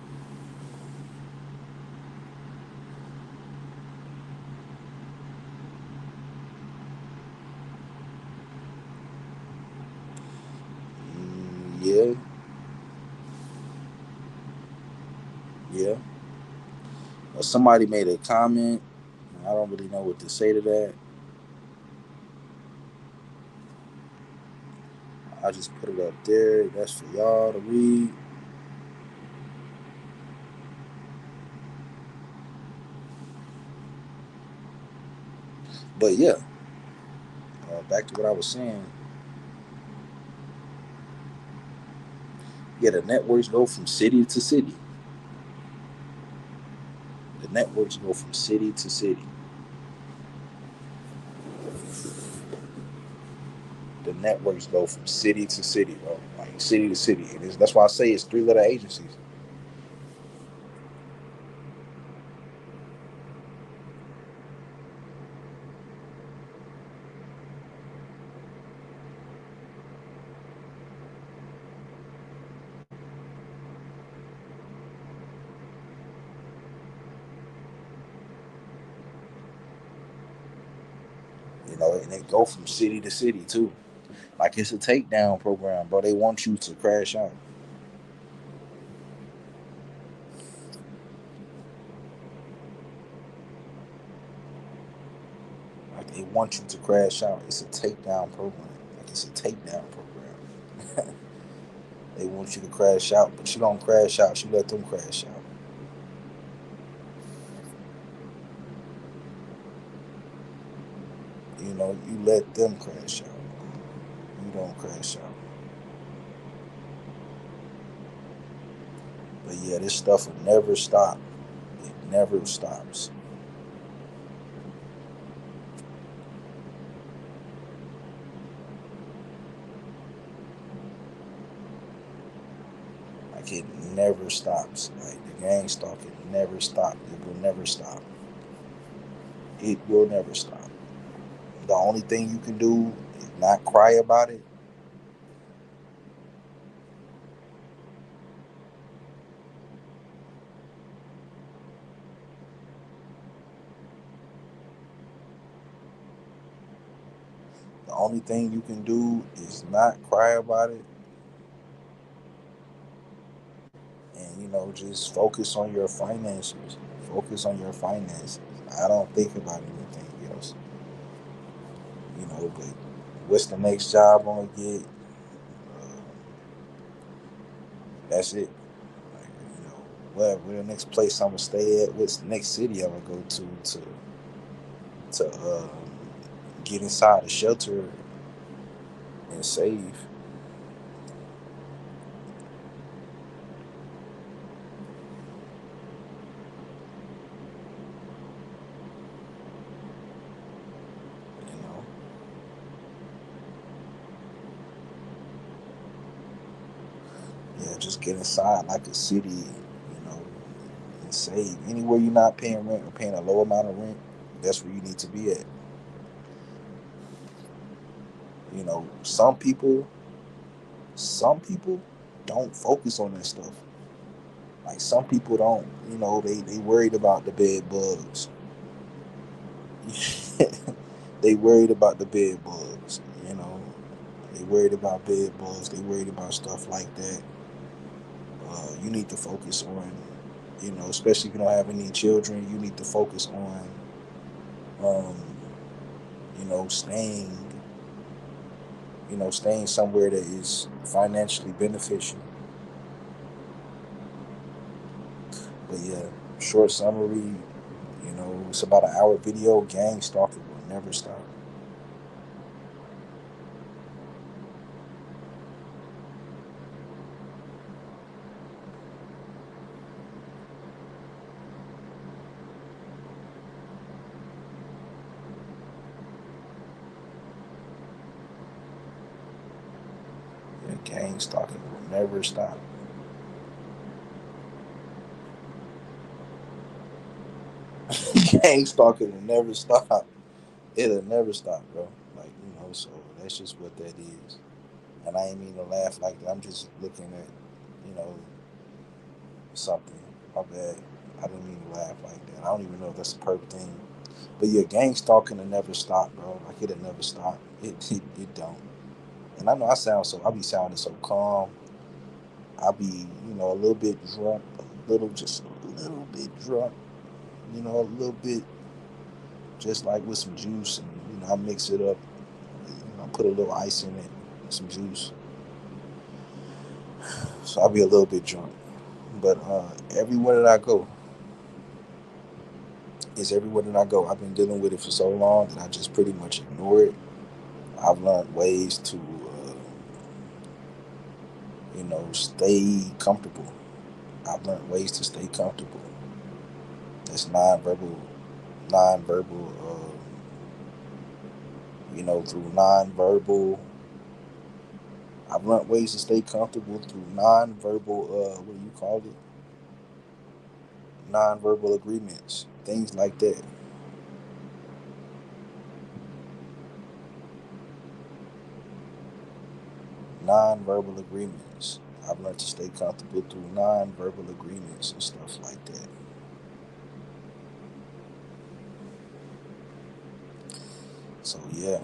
Yeah, yeah. Somebody made a comment. I don't really know what to say to that. I just put it up there. That's for y'all to read. But yeah, back to what I was saying. Yeah, the networks go from city to city. The networks go from city to city. The networks go from city to city, bro. Like city to city. That's why I say it's three-letter agencies. And they go from city to city too. Like it's a takedown program, bro. They want you to crash out. Like they want you to crash out. It's a takedown program. Like it's a takedown program. They want you to crash out, but you don't crash out. You let them crash out. You let them crash out. You don't crash out. But yeah, this stuff will never stop. It never stops. Like it never stops. Like the gang stalking never stop. It will never stop. It will never stop. The only thing you can do is not cry about it. The only thing you can do is not cry about it, and just focus on your finances. Focus on your finances. I don't think about anything else. But what's the next job I'm gonna get? That's it. Like, where the next place I'm gonna stay at? What's the next city I'm gonna go to get inside a shelter and save? You know, yeah, just get inside like a city. And save. Anywhere you're not paying rent or paying a low amount of rent, that's where you need to be at. Some people don't focus on that stuff. Like some people don't, they worried about the bed bugs. They worried about the bed bugs, you know. They worried about bed bugs. They worried about stuff like that. You need to focus on, especially if you don't have any children, you need to focus on, um, staying, staying somewhere that is financially beneficial. But yeah, short summary, it's about an hour video. Gang stalking will never stop. Gang stalking will never stop. Gang stalking will never stop. It'll never stop, bro. Like, so that's just what that is. And I ain't mean to laugh like that. I'm just looking at, you know, something. My bad. I didn't mean to laugh like that. I don't even know if that's a perfect thing. But yeah, gang stalking will never stop, bro. Like it'll never stop. It don't. And I know I be sounding so calm. I be, a little bit drunk, just a little bit drunk, a little bit, just like with some juice, and I mix it up, put a little ice in it, some juice, so I'll be a little bit drunk. But everywhere that I go, I've been dealing with it for so long that I just pretty much ignore it. I've learned ways to, stay comfortable. I've learned ways to stay comfortable. It's nonverbal, through nonverbal. I've learned ways to stay comfortable through nonverbal, what do you call it? Nonverbal agreements, things like that. Nonverbal agreements. I've learned to stay comfortable through nonverbal agreements and stuff like that. So yeah,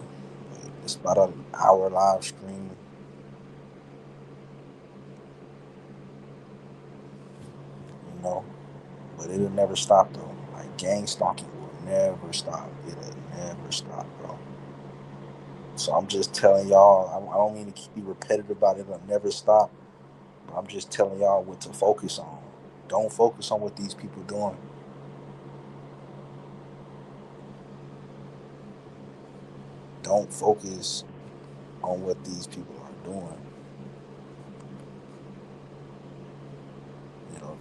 it's about an hour live stream, you know, but it'll never stop though. Like gang stalking will never stop. It'll never stop, bro. So I'm just telling y'all. I don't mean to keep you repetitive about it. It'll never stop. But I'm just telling y'all what to focus on. Don't focus on what these people doing. Don't focus on what these people are doing.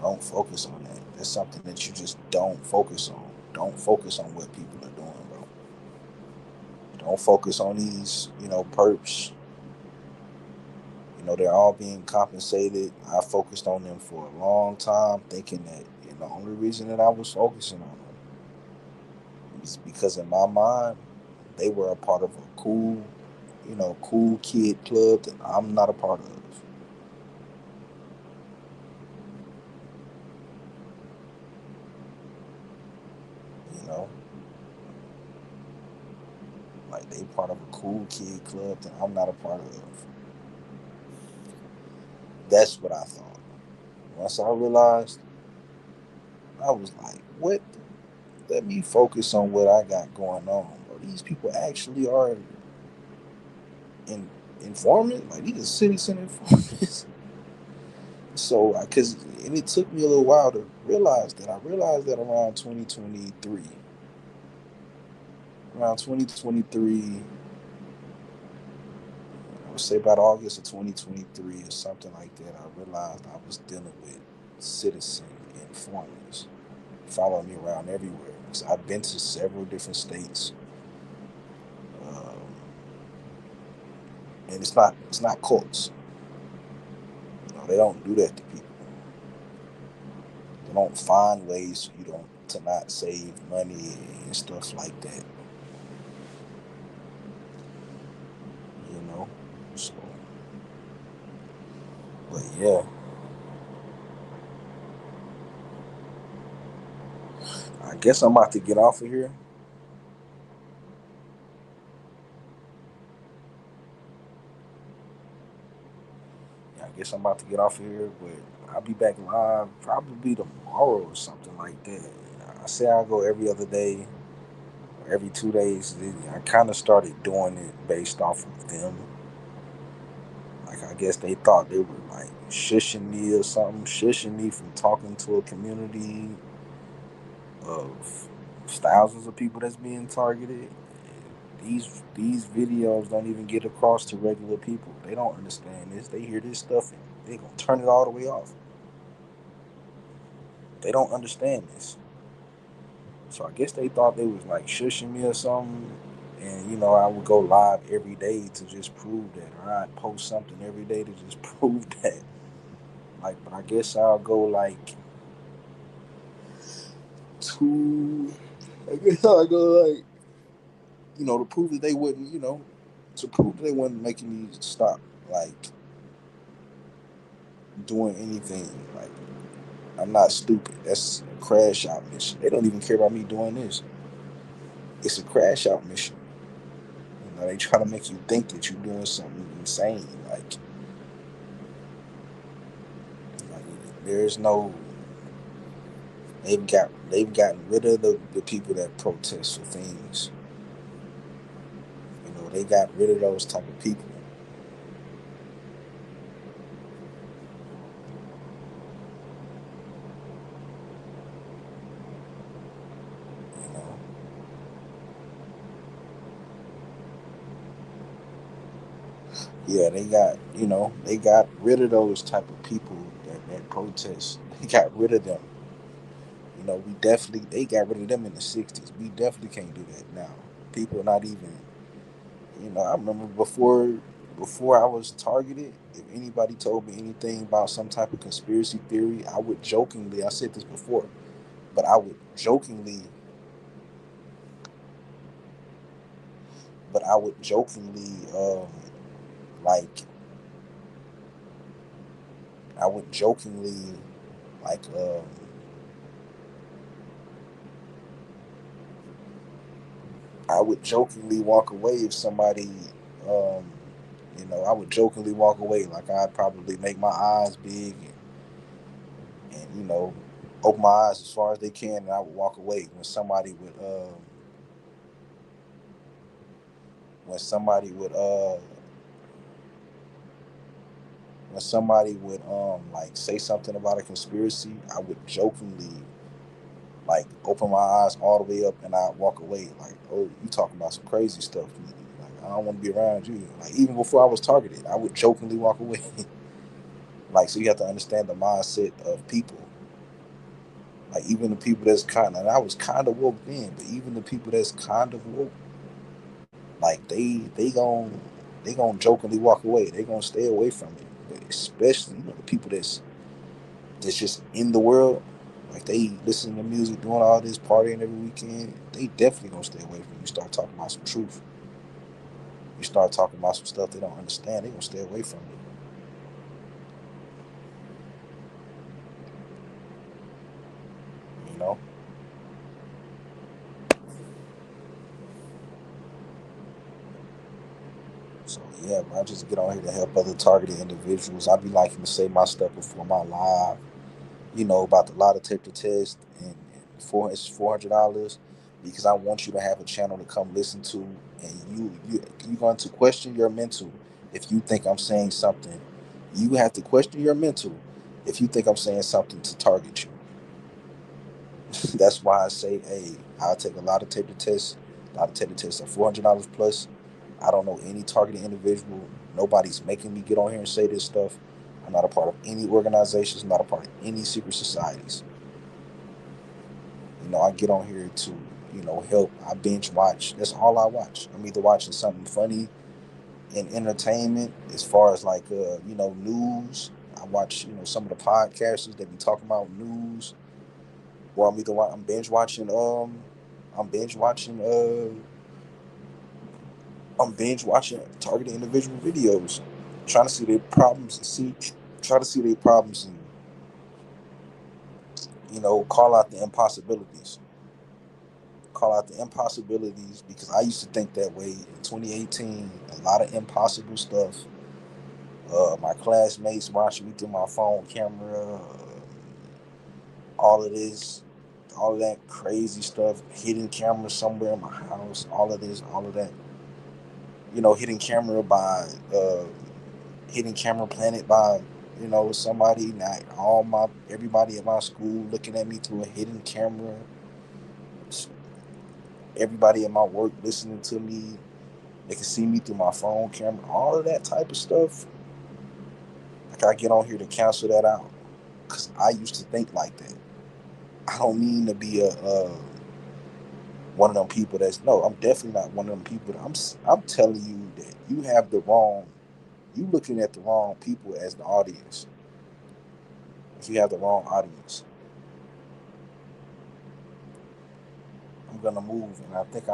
Don't focus on that. That's something that you just don't focus on. Don't focus on what people are doing, bro. Don't focus on these, perps. They're all being compensated. I focused on them for a long time, thinking that the only reason that I was focusing on them is because in my mind they were a part of a cool kid club that I'm not a part of. You know, like they part of a cool kid club that I'm not a part of. That's what I thought. Once I realized, I was like, what? Let me focus on what I got going on. Bro, these people actually are in informant. Like these are citizen informants. So, because and it took me a little while to realize that. I realized that around 2023, I would say about August of 2023 or something like that. I realized I was dealing with citizen informants following me around everywhere. So I've been to several different states, um, and it's not cults. They don't do that to people. They don't find ways for you to not save money and stuff like that. You know, so but yeah, I guess I'm about to get off of here. Yeah, I guess I'm about to get off of here, but I'll be back live probably tomorrow or something like that. I say I'll go every other day, or every 2 days. I kind of started doing it based off of them. Like I guess they thought they were like shushing me or something, shushing me from talking to a community of thousands of people that's being targeted. These videos don't even get across to regular people. They don't understand this. They hear this stuff and they gonna turn it all the way off. They don't understand this. So I guess they thought they was like shushing me or something. And I would go live every day to just prove that, or I'd post something every day to just prove that. Like, but I guess I'll go like two. I guess I'll go like to prove that they wouldn't, to prove that they wouldn't making me stop like doing anything. Like, I'm not stupid. That's a crash out mission. They don't even care about me doing this. It's a crash out mission. They try to make you think that you're doing something insane. Like there's no. They've gotten rid of the people that protest for things. They got rid of those type of people. You know. Yeah, they got rid of those type of people that protest. They got rid of them. They got rid of them in the '60s. We definitely can't do that now. People are not even. I remember before I was targeted. If anybody told me anything about some type of conspiracy theory, I would jokingly. I said this before, but I would jokingly. But I would jokingly, like, I would jokingly, like, I would jokingly walk away if somebody, um, I would jokingly walk away. Like, I'd probably make my eyes big and open my eyes as far as they can, and I would walk away when somebody would, when somebody would, like, say something about a conspiracy. I would jokingly, like, open my eyes all the way up and I walk away. Like, oh, you talking about some crazy stuff. Like, I don't want to be around you. Like, even before I was targeted, I would jokingly walk away. Like, so you have to understand the mindset of people. Like, even the people that's and I was kind of woke then, but even the people that's kind of woke, like, they gon' jokingly walk away. They gonna stay away from it. But especially, the people that's just in the world, like, they listen to music, doing all this partying every weekend, they definitely gonna stay away from you. You start talking about some truth. You start talking about some stuff they don't understand, they gonna stay away from you. You know. So yeah, man, I just get on here to help other targeted individuals. I be liking to say my stuff before my live. About the lie detector test, and it's $400 because I want you to have a channel to come listen to, and you're going to question your mental if you think I'm saying something. You have to question your mental if you think I'm saying something to target you. That's why I say, hey, I'll take a lie detector test. Lie detector tests are $400 plus. I don't know any targeted individual. Nobody's making me get on here and say this stuff. I'm not a part of any organizations. I'm not a part of any secret societies. I get on here to, help. I binge watch. That's all I watch. I'm either watching something funny and entertainment, as far as like, news. I watch, some of the podcasters that be talking about news, or I'm binge watching. I'm binge watching. I'm binge watching targeted individual videos, trying to see their problems and try to see their problems and call out the impossibilities. Call out the impossibilities because I used to think that way in 2018. A lot of impossible stuff. My classmates watching me through my phone camera. All of this, all of that crazy stuff. Hidden camera somewhere in my house. All of this, all of that. Hidden camera by hidden camera planted by somebody. Not all my everybody at my school looking at me through a hidden camera. Everybody at my work listening to me. They can see me through my phone camera, all of that type of stuff. Like, I get on here to cancel that out because I used to think like that. I don't mean to be one of them people that's no. I'm definitely not one of them people. I'm telling you that you have the wrong. You looking at the wrong people as the audience. If you have the wrong audience, I'm gonna move, and I think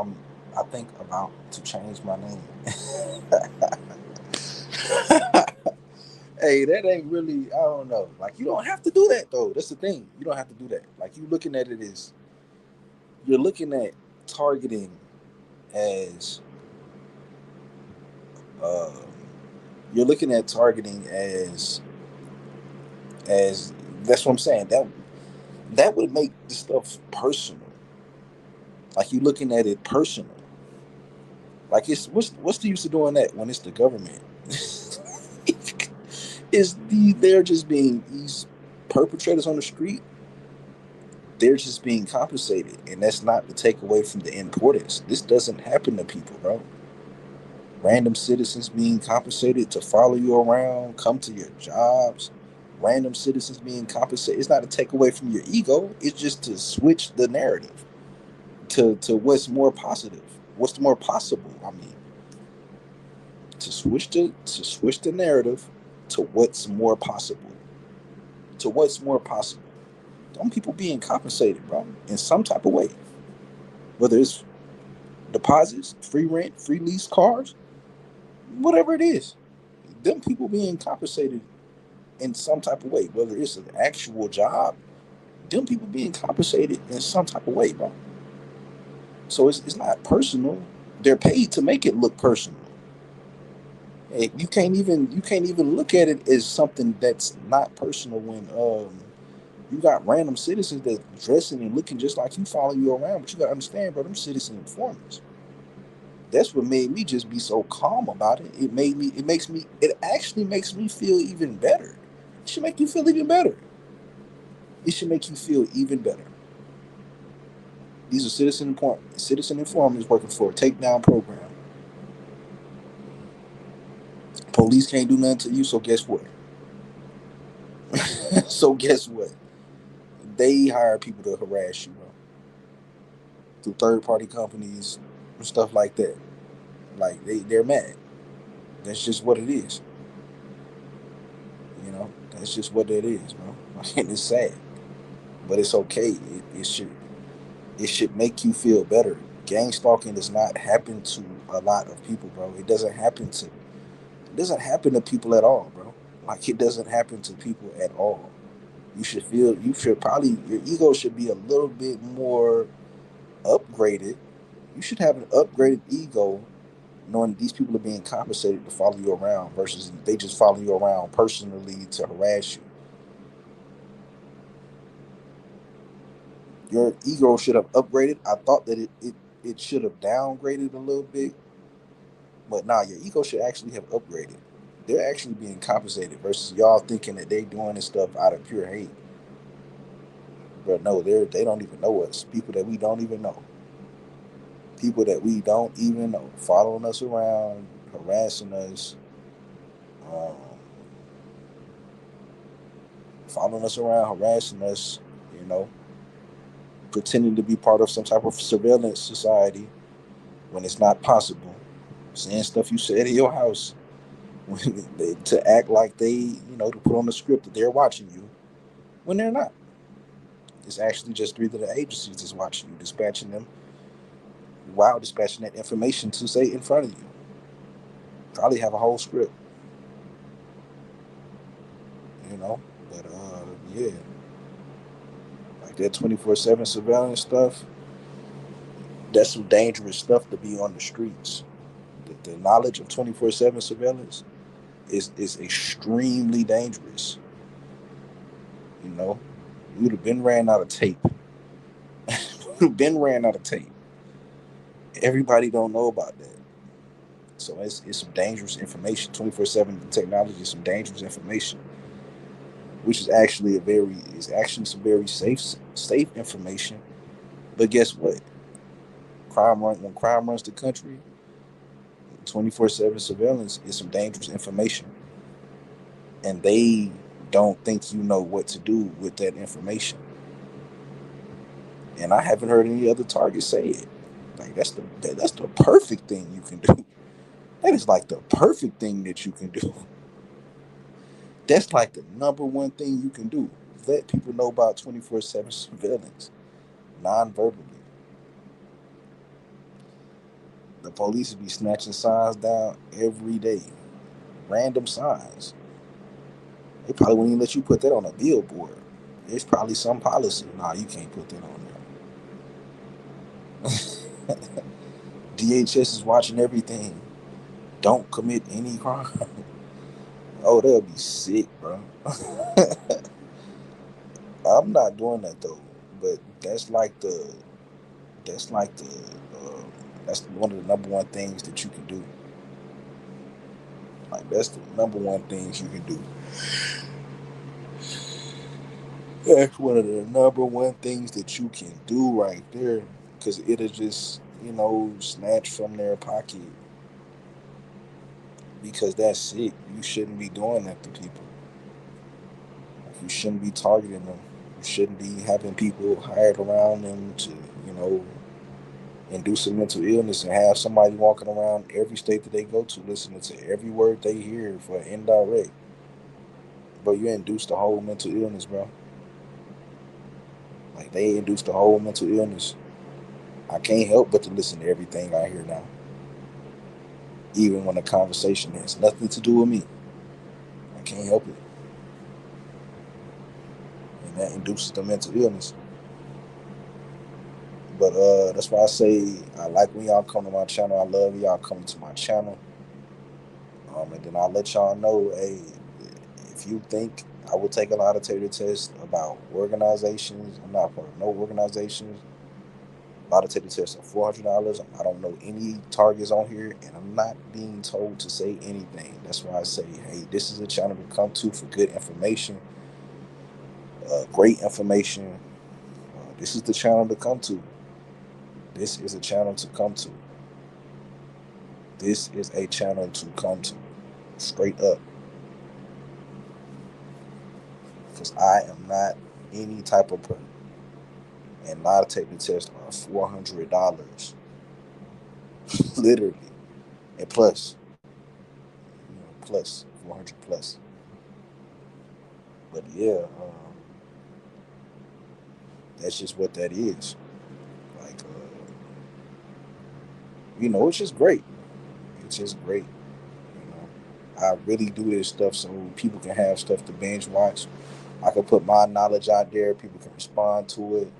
about to change my name. Hey, that ain't really. I don't know. Like, you don't have to do that though. That's the thing. You don't have to do that. Like, you looking at it as you're looking at targeting as uh, you're looking at targeting as that's what I'm saying. That would make the stuff personal. Like, you looking at it personal. Like, it's what's the use of doing that when it's the government? They're just being these perpetrators on the street. They're just being compensated, and that's not to take away from the importance. This doesn't happen to people, bro. Random citizens being compensated to follow you around, come to your jobs. Random citizens being compensated. It's not to take away from your ego. It's just to switch the narrative to what's more positive, what's more possible. I mean, to switch the narrative to what's more possible, to what's more possible. Don't people being compensated, bro, in some type of way, whether it's deposits, free rent, free lease cars, whatever it is. Them people being compensated in some type of way, whether it's an actual job, them people being compensated in some type of way, bro. So it's not personal. They're paid to make it look personal. Hey, you can't even look at it as something that's not personal when you got random citizens that dressing and looking just like you, follow you around. But you gotta understand, bro, them citizen informers. That's what made me just be so calm about it. It actually makes me feel even better. It should make you feel even better. It should make you feel even better. These are citizen informers working for a takedown program. Police can't do nothing to you, so guess what? So guess what? They hire people to harass you, bro, through third party companies and stuff like that. Like, they're mad. That's just what it is. That's just what it is, bro. And it's sad, but it's okay. It should make you feel better. Gang stalking does not happen to a lot of people, bro. It doesn't happen to people at all, bro. Like, it doesn't happen to people at all. Your ego should be a little bit more upgraded. You should have an upgraded ego, knowing these people are being compensated to follow you around versus they just follow you around personally to harass you. Your ego should have upgraded. I thought that it should have downgraded a little bit, but nah, your ego should actually have upgraded. They're actually being compensated versus y'all thinking that they doing this stuff out of pure hate. But no, they don't even know us. People that we don't even know. People that we don't even know, following us around, harassing us, um, you know, pretending to be part of some type of surveillance society when it's not possible, saying stuff you said in your house to act like to put on the script that they're watching you when they're not. It's actually just three of the agencies that's watching you, dispatching them while dispatching that information to say in front of you. Probably have a whole script, you know. But yeah, like that 24/7 surveillance stuff. That's some dangerous stuff to be on the streets. The knowledge of 24/7 surveillance is extremely dangerous. You know, we would have been ran out of tape. Been ran out of tape. Everybody don't know about that. So it's some dangerous information. 24/7 technology is some dangerous information, which is actually some very safe information. But guess what? When crime runs the country, 24/7 surveillance is some dangerous information, and they don't think you know what to do with that information. And I haven't heard any other targets say it. Like that's the perfect thing you can do. That is like the perfect thing that you can do. That's like the number one thing you can do. Let people know about 24/7 surveillance, non-verbally. The police will be snatching signs down every day, random signs. They probably wouldn't even let you put that on a billboard. There's probably some policy. Nah, you can't put that on there. DHS is watching everything. Don't commit any crime. Oh, they'll be sick, bro. I'm not doing that though. But that's like the uh, that's one of the number one things that you can do. Like that's the number one things you can do. That's one of the number one things that you can do right there, because it'll just snatch from their pocket. Because that's sick. You shouldn't be doing that to people. Like, you shouldn't be targeting them. You shouldn't be having people hired around them to you know induce a mental illness and have somebody walking around every state that they go to listening to every word they hear for indirect. But you induce the whole mental illness, bro. Like they induce the whole mental illness. I can't help but to listen to everything I hear now, even when the conversation has nothing to do with me. I can't help it, and that induces the mental illness. But that's why I say I like when y'all come to my channel. I love y'all coming to my channel. And then I'll let y'all know, hey, if you think I will take a lot of tater tests about organizations, I'm not part of no organizations. A lot of tater tests are $400. I don't know any targets on here, and I'm not being told to say anything. That's why I say, hey, this is a channel to come to for good information, great information. This is the channel to come to. This is a channel to come to. This is a channel to come to. Straight up. Because I am not any type of person. And a lot of taking tests are $400. Literally. And plus, plus 400 plus. But yeah, that's just what that is. Like, it's just great. It's just great. I really do this stuff so people can have stuff to binge watch. I can put my knowledge out there. People can respond to it.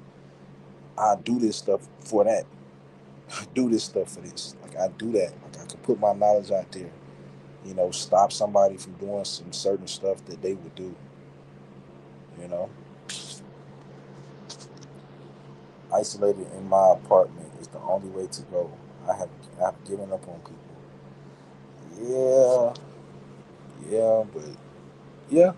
I do this stuff for that. I do this stuff for this. Like I do that. Like I can put my knowledge out there. Stop somebody from doing some certain stuff that they would do. You know, isolated in my apartment is the only way to go. I've given up on people. Yeah, yeah, but yeah,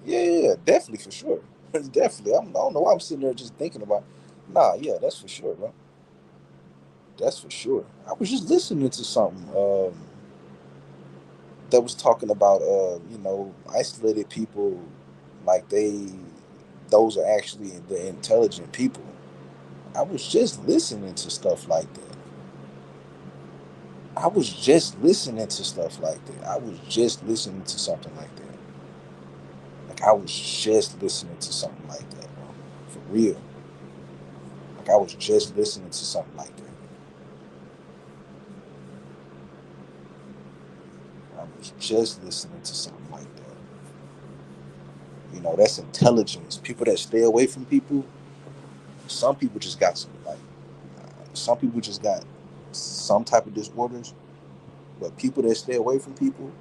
yeah, definitely for sure. Definitely. I don't know why I'm sitting there just thinking about. Nah, yeah, that's for sure, bro. That's for sure. I was just listening to something that was talking about isolated people, like those are actually the intelligent people. I was just listening to stuff like that. I was just listening to stuff like that. I was just listening to something like that. Like I was just listening to something like that, bro. For real. Like I was just listening to something like that. I was just listening to something like that. That's intelligence. People that stay away from people. Some people just got some people just got some type of disorders. But people that stay away from people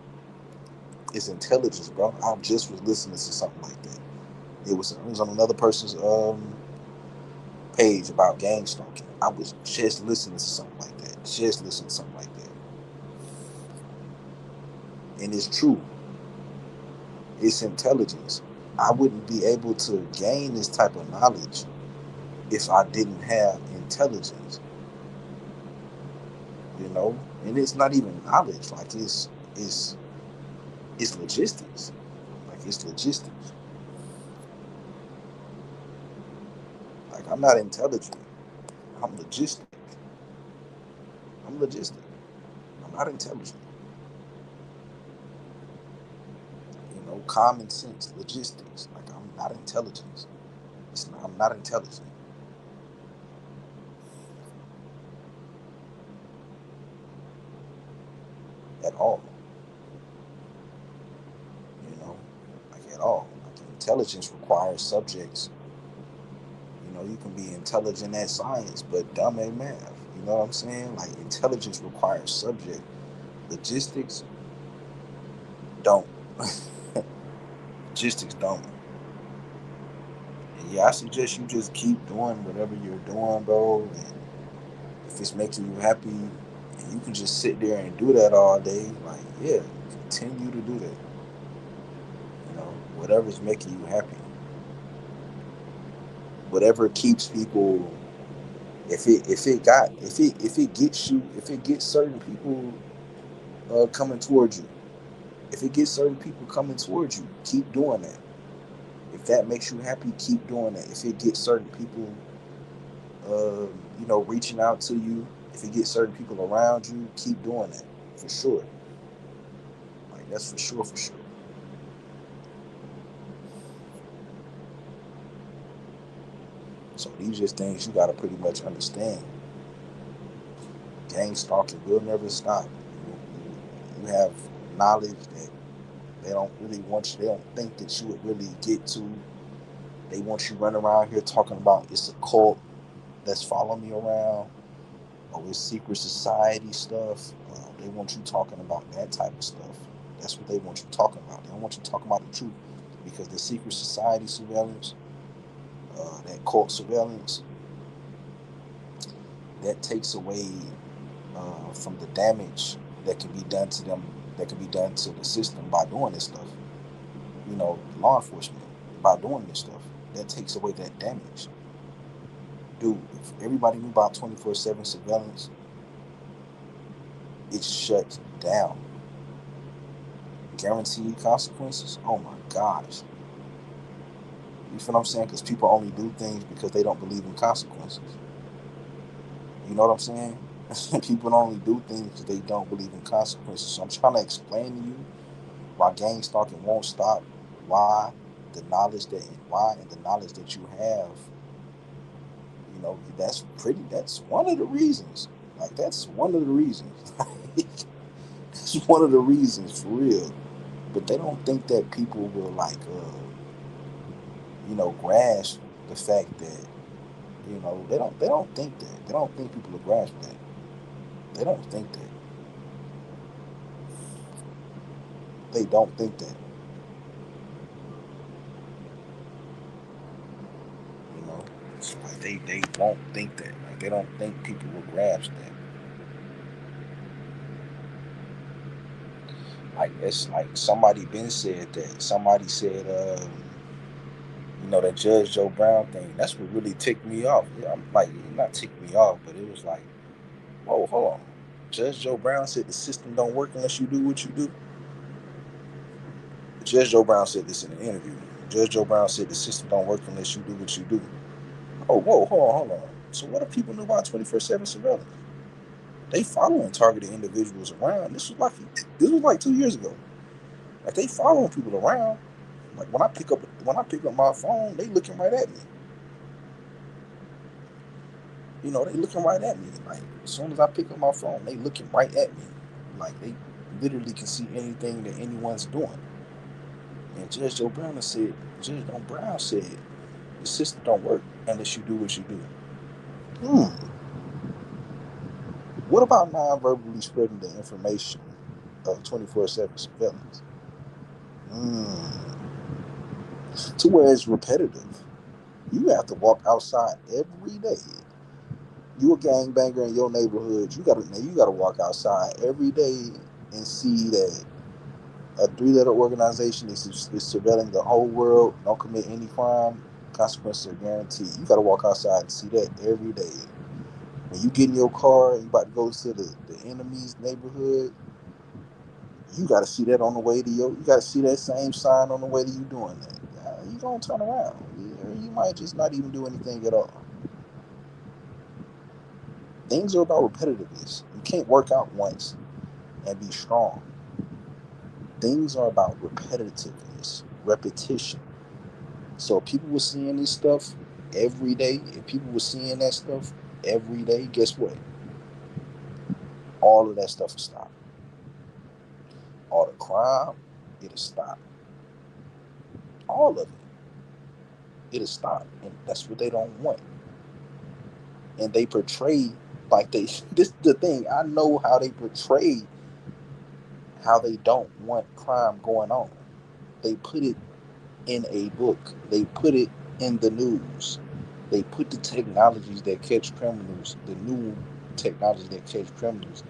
is intelligence, bro. I just was listening to something like that. It was on another person's page about gangstalking. I was just listening to something like that. Just listening to something like that. And it's true. It's intelligence. I wouldn't be able to gain this type of knowledge if I didn't have intelligence. And it's not even knowledge. Like it's logistics. Like it's logistics. Like I'm not intelligent. I'm logistic. logistic. I'm not intelligent. Common sense, logistics. Like I'm not intelligent. I'm not intelligent at all. You know, like at all. Like intelligence requires subjects. You can be intelligent at science, but dumb at math. You know what I'm saying? Like intelligence requires subject. Logistics don't. Logistics don't. And yeah, I suggest you just keep doing whatever you're doing, bro. And if it's making you happy, and you can just sit there and do that all day, like yeah, continue to do that. Whatever's making you happy, whatever keeps people. If it gets certain people coming towards you, if it gets certain people coming towards you, keep doing that. If that makes you happy, keep doing that. If it gets certain people, reaching out to you, if it gets certain people around you, keep doing that for sure. Like that's for sure, for sure. So these are just things you gotta pretty much understand. Gang stalking will never stop. You have knowledge that they don't really want you. They don't think that you would really get to. They want you running around here talking about it's a cult that's following me around, or it's secret society stuff. They want you talking about that type of stuff. That's what they want you talking about. They don't want you talking about the truth, because the secret society surveillance, that cult surveillance, that takes away from the damage that can be done to them, that can be done to the system by doing this stuff. Law enforcement, by doing this stuff, that takes away that damage. Dude, if everybody knew about 24/7 surveillance, it's shut down. Guaranteed consequences. Oh my gosh. You feel what I'm saying? Because people only do things because they don't believe in consequences. You know what I'm saying? People only do things because they don't believe in consequences. So I'm trying to explain to you why gang stalking won't stop, why the knowledge that you have, that's one of the reasons. Like that's one of the reasons. That's one of the reasons for real. But they don't think that people will grasp the fact that, they don't think that. They don't think people will grasp that. They don't think that. They don't think that. You know, like they won't think that. Like they don't think people will grasp that. Like it's like somebody been said that. Somebody said, that Judge Joe Brown thing. That's what really ticked me off. Yeah, I'm like, not ticked me off, but it was like, whoa, hold on. Judge Joe Brown said the system don't work unless you do what you do. Judge Joe Brown said this in an interview. Judge Joe Brown said the system don't work unless you do what you do. Oh, whoa, hold on. So what if people know about 24/7 surveillance? They following targeted individuals around. This was like 2 years ago. Like they following people around. Like when I pick up my phone, they looking right at me. They looking right at me. Like as soon as I pick up my phone, they looking right at me. Like they literally can see anything that anyone's doing. And Judge Joe Brown said, the system don't work unless you do what you do. Hmm. What about non-verbally spreading the information of 24/7 surveillance? Hmm. To where it's repetitive. You have to walk outside every day. You a gangbanger in your neighborhood. You gotta walk outside every day and see that a three-letter organization is surveilling the whole world. Don't commit any crime. Consequences are guaranteed. You gotta walk outside and see that every day. When you get in your car and you about to go to the enemy's neighborhood, you got to see that on the way to you got to see that same sign on the way to you doing that. You gonna turn around. You might just not even do anything at all. Things are about repetitiveness. You can't work out once and be strong. Things are about repetitiveness, repetition. So if people were seeing this stuff every day, if people were seeing that stuff every day, guess what? All of that stuff will stop. All the crime, it'll stop. All of it, it'll stop. And that's what they don't want. And they portray like they this is the thing. I know how they portray how they don't want crime going on. They put it in a book. They put it in the news. They put the technologies that catch criminals, the new technologies that catch criminals,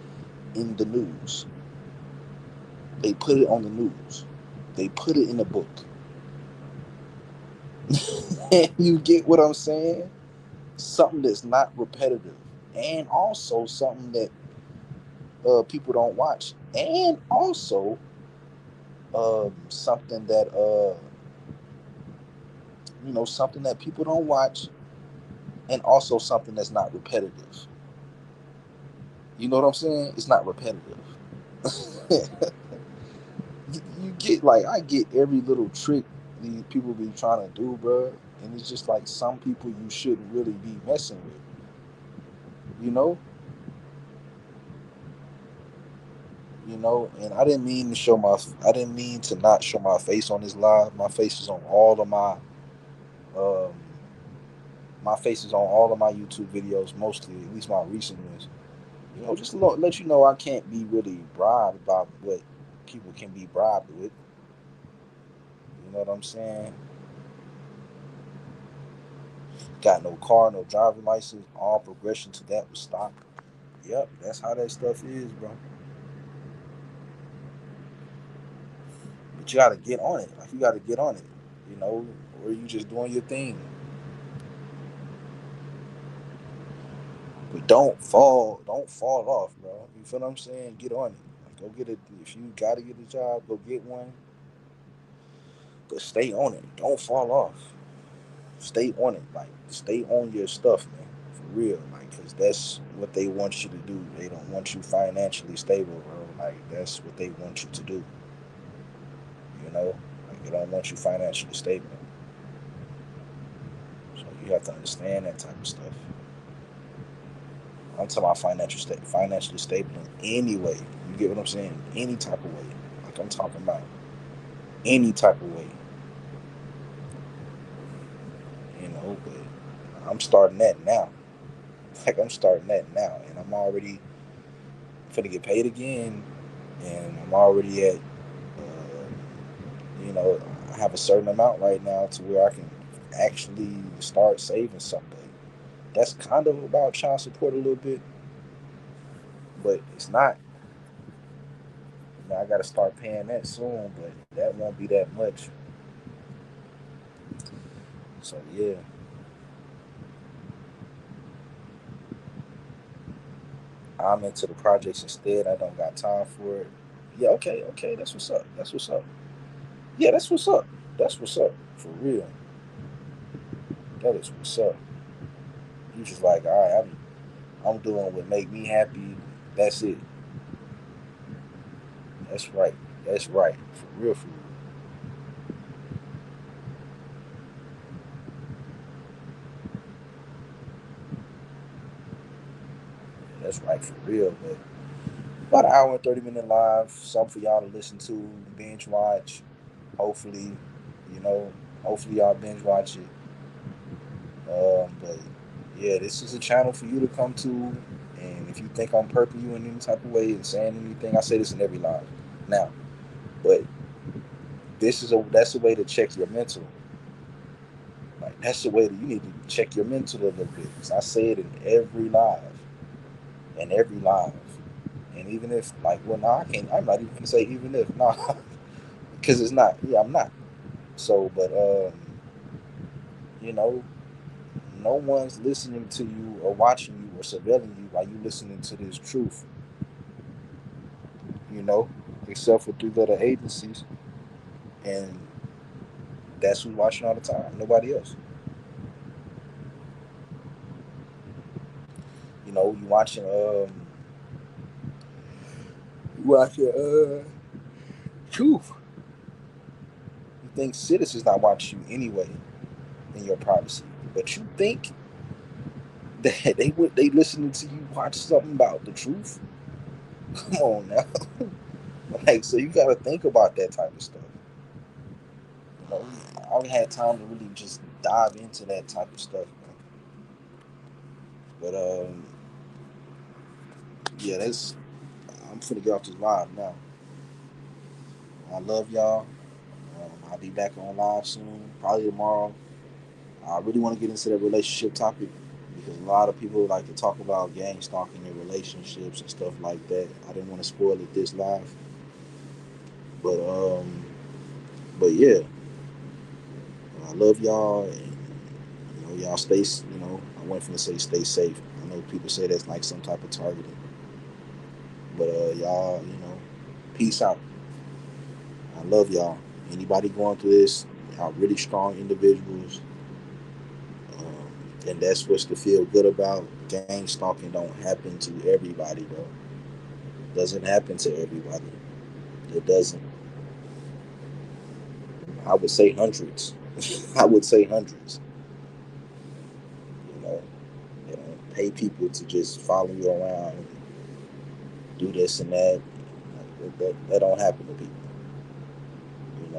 in the news. They put it on the news. They put it in a book. You get what I'm saying? Something that's not repetitive, and also something that people don't watch, and also something that something that people don't watch, and also something that's not repetitive. You know what I'm saying? It's not repetitive. You get like I get every little trick these people be trying to do, bro, and it's just like some people you shouldn't really be messing with. You know, and I didn't mean to not show my face on this live. My face is on all of um, my face is on all of my YouTube videos, mostly, at least my recent ones. Just let you know I can't be really bribed about what people can be bribed with. You know what I'm saying? Got no car, no driving license. All progression to that was stopped. Yep, that's how that stuff is, bro. But you gotta get on it. Like you gotta get on it, you know, or you just doing your thing. But don't fall off, bro. You feel what I'm saying? Get on it. Like, go get it. If you gotta get a job, go get one. But stay on it. Don't fall off. Stay on it. Like stay on your stuff, man. For real. Like, cause that's what they want you to do. They don't want you financially stable, bro. Like that's what they want you to do. You know, like they don't want you financially stable. So you have to understand that type of stuff. I'm talking about financially stable in any way. You get what I'm saying? Any type of way. Like I'm talking about any type of way. But I'm starting that now. Like I'm starting that now, and I'm already gonna get paid again, and I'm already at, you know, I have a certain amount right now to where I can actually start saving something. That's kind of about child support a little bit, but it's not. I got to start paying that soon, but that won't be that much. So yeah, I'm into the projects instead. I don't got time for it. Yeah, okay, okay, that's what's up. That's what's up. Yeah, that's what's up. That's what's up. For real. That is what's up. You just like, all right, I'm doing what make me happy. That's it. That's right. That's right. For real, for real. That's right, for real. But about an hour and 30-minute live, something for y'all to listen to, binge watch. Hopefully, you know, hopefully y'all binge watch it. But yeah, this is a channel for you to come to. And if you think I'm perking you in any type of way and saying anything, I say this in every live now. But that's a way to check your mental. Like that's the way that you need to check your mental a little bit. 'Cause I say it in every live, in every live. And even if like, well, no, I can't. I'm not even gonna say even if, no, because it's not. Yeah, I'm not. So, but you know, no one's listening to you or watching you or surveilling you while you listening to this truth. You know, except for three-letter agencies, and that's who's watching all the time. Nobody else. You watching Truth. You think citizens not watching you anyway in your privacy, but you think that they listening to you watch something about the truth? Come on now. Like, so you gotta think about that type of stuff. You know, I haven't had time to really just dive into that type of stuff, man. But yeah, that's. I'm finna get off this live now. I love y'all. I'll be back on live soon, probably tomorrow. I really want to get into that relationship topic because a lot of people like to talk about gang stalking in relationships and stuff like that. I didn't want to spoil it this live, but yeah, I love y'all, and y'all stay. I went from to say stay safe. I know people say that's like some type of targeting, but y'all, peace out. I love y'all. Anybody going through this, y'all really strong individuals, and that's what's to feel good about. Gang stalking don't happen to everybody, bro. Doesn't happen to everybody. It doesn't. I would say hundreds. I would say hundreds. You know, pay people to just follow you around, and do this and that. That don't happen to people.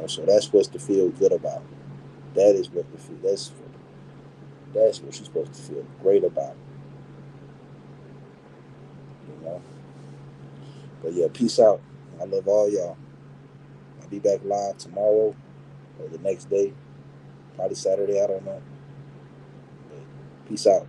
So that's what's to feel good about. That is what the feel. That's what you're supposed to feel great about. You know. But yeah, peace out. I love all y'all. I'll be back live tomorrow or the next day, probably Saturday. I don't know. But peace out.